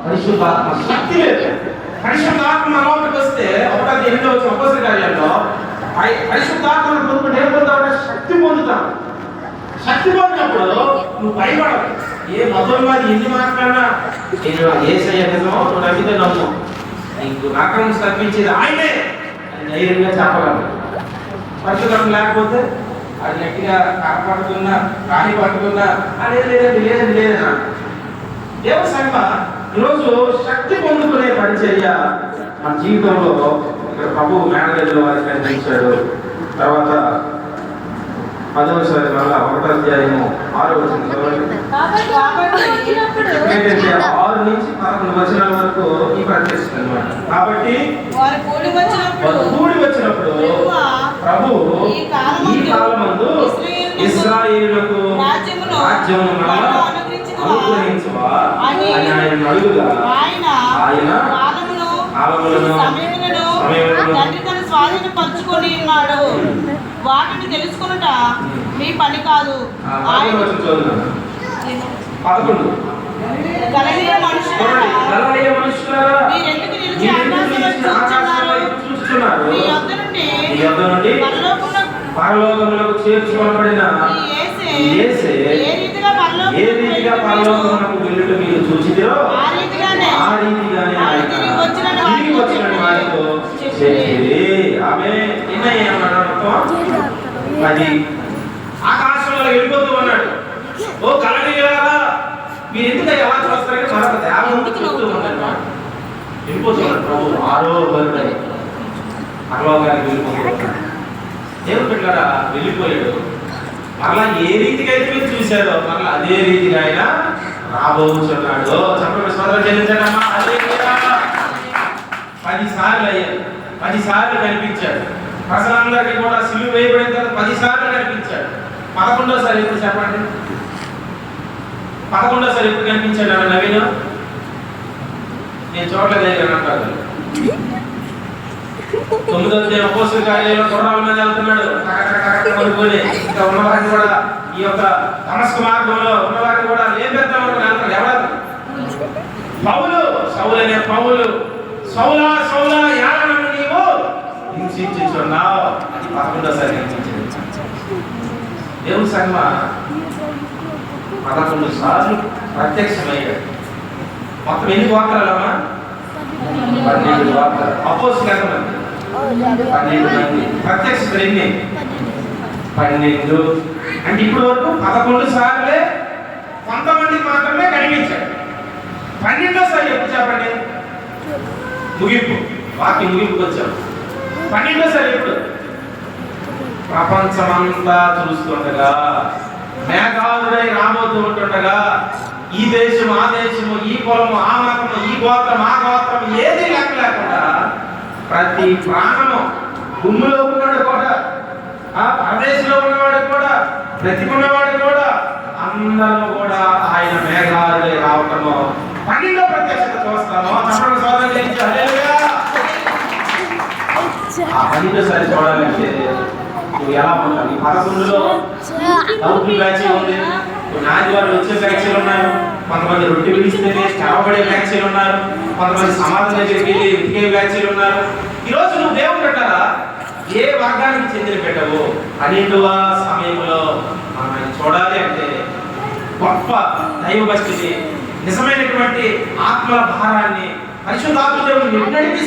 పరిశుద్ధాత్మ శక్తి లేదు. పరిశుద్ధాత్మ లోపలికి వస్తే 1:8 అపోస్తలుల కార్యాల్లో పరిశుద్ధాత్మను పొందుకుంటే ఏం పొందుతావు? శక్తి పొందుతావు. శక్తి పొందినప్పుడు నువ్వు భయపడవు. ఏ మధురవాది ఎన్ని మాట్లాడినా నేను యేసయ్య నిజమో నువ్వు నమ్మితే నమ్ము, నీకు నరకం తప్పించేది ఆయనే అని ధైర్యంగా చెప్పగలరు. పరిశుద్ధాత్మ లేకపోతే అది గట్టిగా కాపాడుతున్నా రాణి పట్టుకున్నా అనేది లేదండి, లేదండి లేదన్నా. దేవుని సంఘ ఈరోజు శక్తి పొందుకునే పరిచర్య మన జీవితంలో ఇక్కడ ప్రభు మేడగదిలో వారికి కనిపించాడు. తర్వాత 10వ సారి మళ్ళా 1వ అధ్యాయము 6వ వచనం చదవండి. ఏంటంటే 6 నుంచి 11 వచనాల వరకు ఈ ప్రత్యక్షత అన్నమాట. కాబట్టి వారు కూడి వచ్చినప్పుడు ప్రభు ఈ కాలమందు ఇశ్రాయేలుకు రాజ్యమును మరలా అనుగ్రహించువా అని ఆయన అడుగుగా ఆయన కాలములను సమయములను తండ్రి తన స్వాధీనపరచుకొని ఉన్నాడు. వాటిని తెలుసుకొనుట మీ పని కాదు. గలిలయ మనుషులారా, మీరెందుకు నిలిచి ఆకాశమును చూస్తున్నారు? మీ యొద్ద నుండి పరలోకములకు చేర్చుకొనబడిన యేసే ఏ రీతిగా పరలోకమునకు వెళ్ళుట మీరు చూచితిరో ఆ రీతిగానే ఆయన తిరిగి వచ్చిన వారితో చెప్పిరి. ఆమేన్. నిన్న ఏమన్నాడు? అది ఆకాశంలో వెళ్ళిపోతూ ఉన్నాడు. ఓ గలిలయలారా, మీరు ఎందుకు ఎలా చూస్తారని మరొక దేవదూత చెప్తూ ఉన్నాడు. వెళ్ళిపోతున్నాడు ప్రభు ఆరోహణుడై పరలోకానికి వెళ్ళిపోతున్నాడు. దేవుడు బిడ్డలారా వెళ్ళిపోయాడు. మరలా ఏ రీతిగా అయితే మీరు చూశారో మరలా అదే రీతిగా ఆయన రాబోతున్నాడు. చెప్పండి సోదరులు, చెల్లించండమ్మా. హల్లెలూయా. 10 సార్లు అయ్యాడు, 10 సార్లు కనిపించాడు. ప్రజలందరికీ కూడా సిలువ వేయబడిన తర్వాత 10 సార్లు కనిపించాడు. 11వ ఎప్పుడు చెప్పండి? 11వ ఎప్పుడు కనిపించాడు అన్న నవీన్? నేను చూడలేదు అంటారు. 9వ అపోస్తలుల కార్యాలయంలో గుర్రాల మీద వెళ్తున్నాడు. ఇంకా ఉన్నవారిని కూడా ఈ యొక్క దమస్కు మార్గంలో ఉన్నవారిని కూడా లేపెద్దామని వెళ్తాడు. ఎవరు? పౌలు. సౌలనే పౌలు. సౌలా సౌలా యారా నన్ను నీవు హింసించుచున్నావు. అది 11వ కనిపించింది. దేవుని సంగమ 11 సార్లు ప్రత్యక్షమయ్యాడు. మొత్తం ఎన్ని గోత్రాలమ్మా? 12 గోత్రాలు. అపోస్తలులు ఎంతమంది? 12 మంది. ప్రత్యక్షతలు ఎన్ని? 12. అంటే ఇప్పుడు వరకు 11 సార్లే కొంతమందికి మాత్రమే కనిపించాడు. 12వ ఎప్పుడు చెప్పండి? ముగింపు, వాక్యం ముగింపుకి వచ్చాం. 12వ ఎప్పుడు? ప్రపంచమంతా చూస్తుండగా, మేఘాలుడై రాబోతూ ఉంటుండగా, ఈ దేశము ఆ దేశము, ఈ కులము ఆ మతము, ఈ గోత్రం ఆ గోత్రం ఏది లెక్క లేకుండా ప్రతి ప్రాణము, భూమిలో ఉన్నవాడు కూడా, ఆ పరదేశంలో ఉన్నవాడు కూడా, బ్రతికున్నవాడు కూడా, అందరూ కూడా ఆయన మేఘాలుడై రావటము 12వ ప్రత్యక్షత చూస్తాము. చెప్పండి సోదరులు, హల్లెలూయా. ఆ 12వ చూడాలంటే నువ్వు ఎలా ఉంటావు? 11లో డౌట్లు బ్యాచ్ ఉంది, ఆదివారం వచ్చే బ్యాచ్లు ఉన్నారు, కొంతమంది రొట్టె పిలిస్తేనే తెరవబడే బ్యాచ్లు ఉన్నారు, కొంతమంది సమాజం దగ్గరికి వెళ్ళి వెతికే బ్యాచ్లు ఉన్నారు. ఈరోజు నువ్వు దేవుడు పెట్టారా? ఏ వర్గానికి చెందిన పెట్టవు? 12వ సమయంలో మనం చూడాలి అంటే గొప్ప దైవభక్తిని, నిజమైనటువంటి ఆత్మల భారాన్ని పరిశుద్ధాత్మ దేవుడు నడిపిస్తాడు.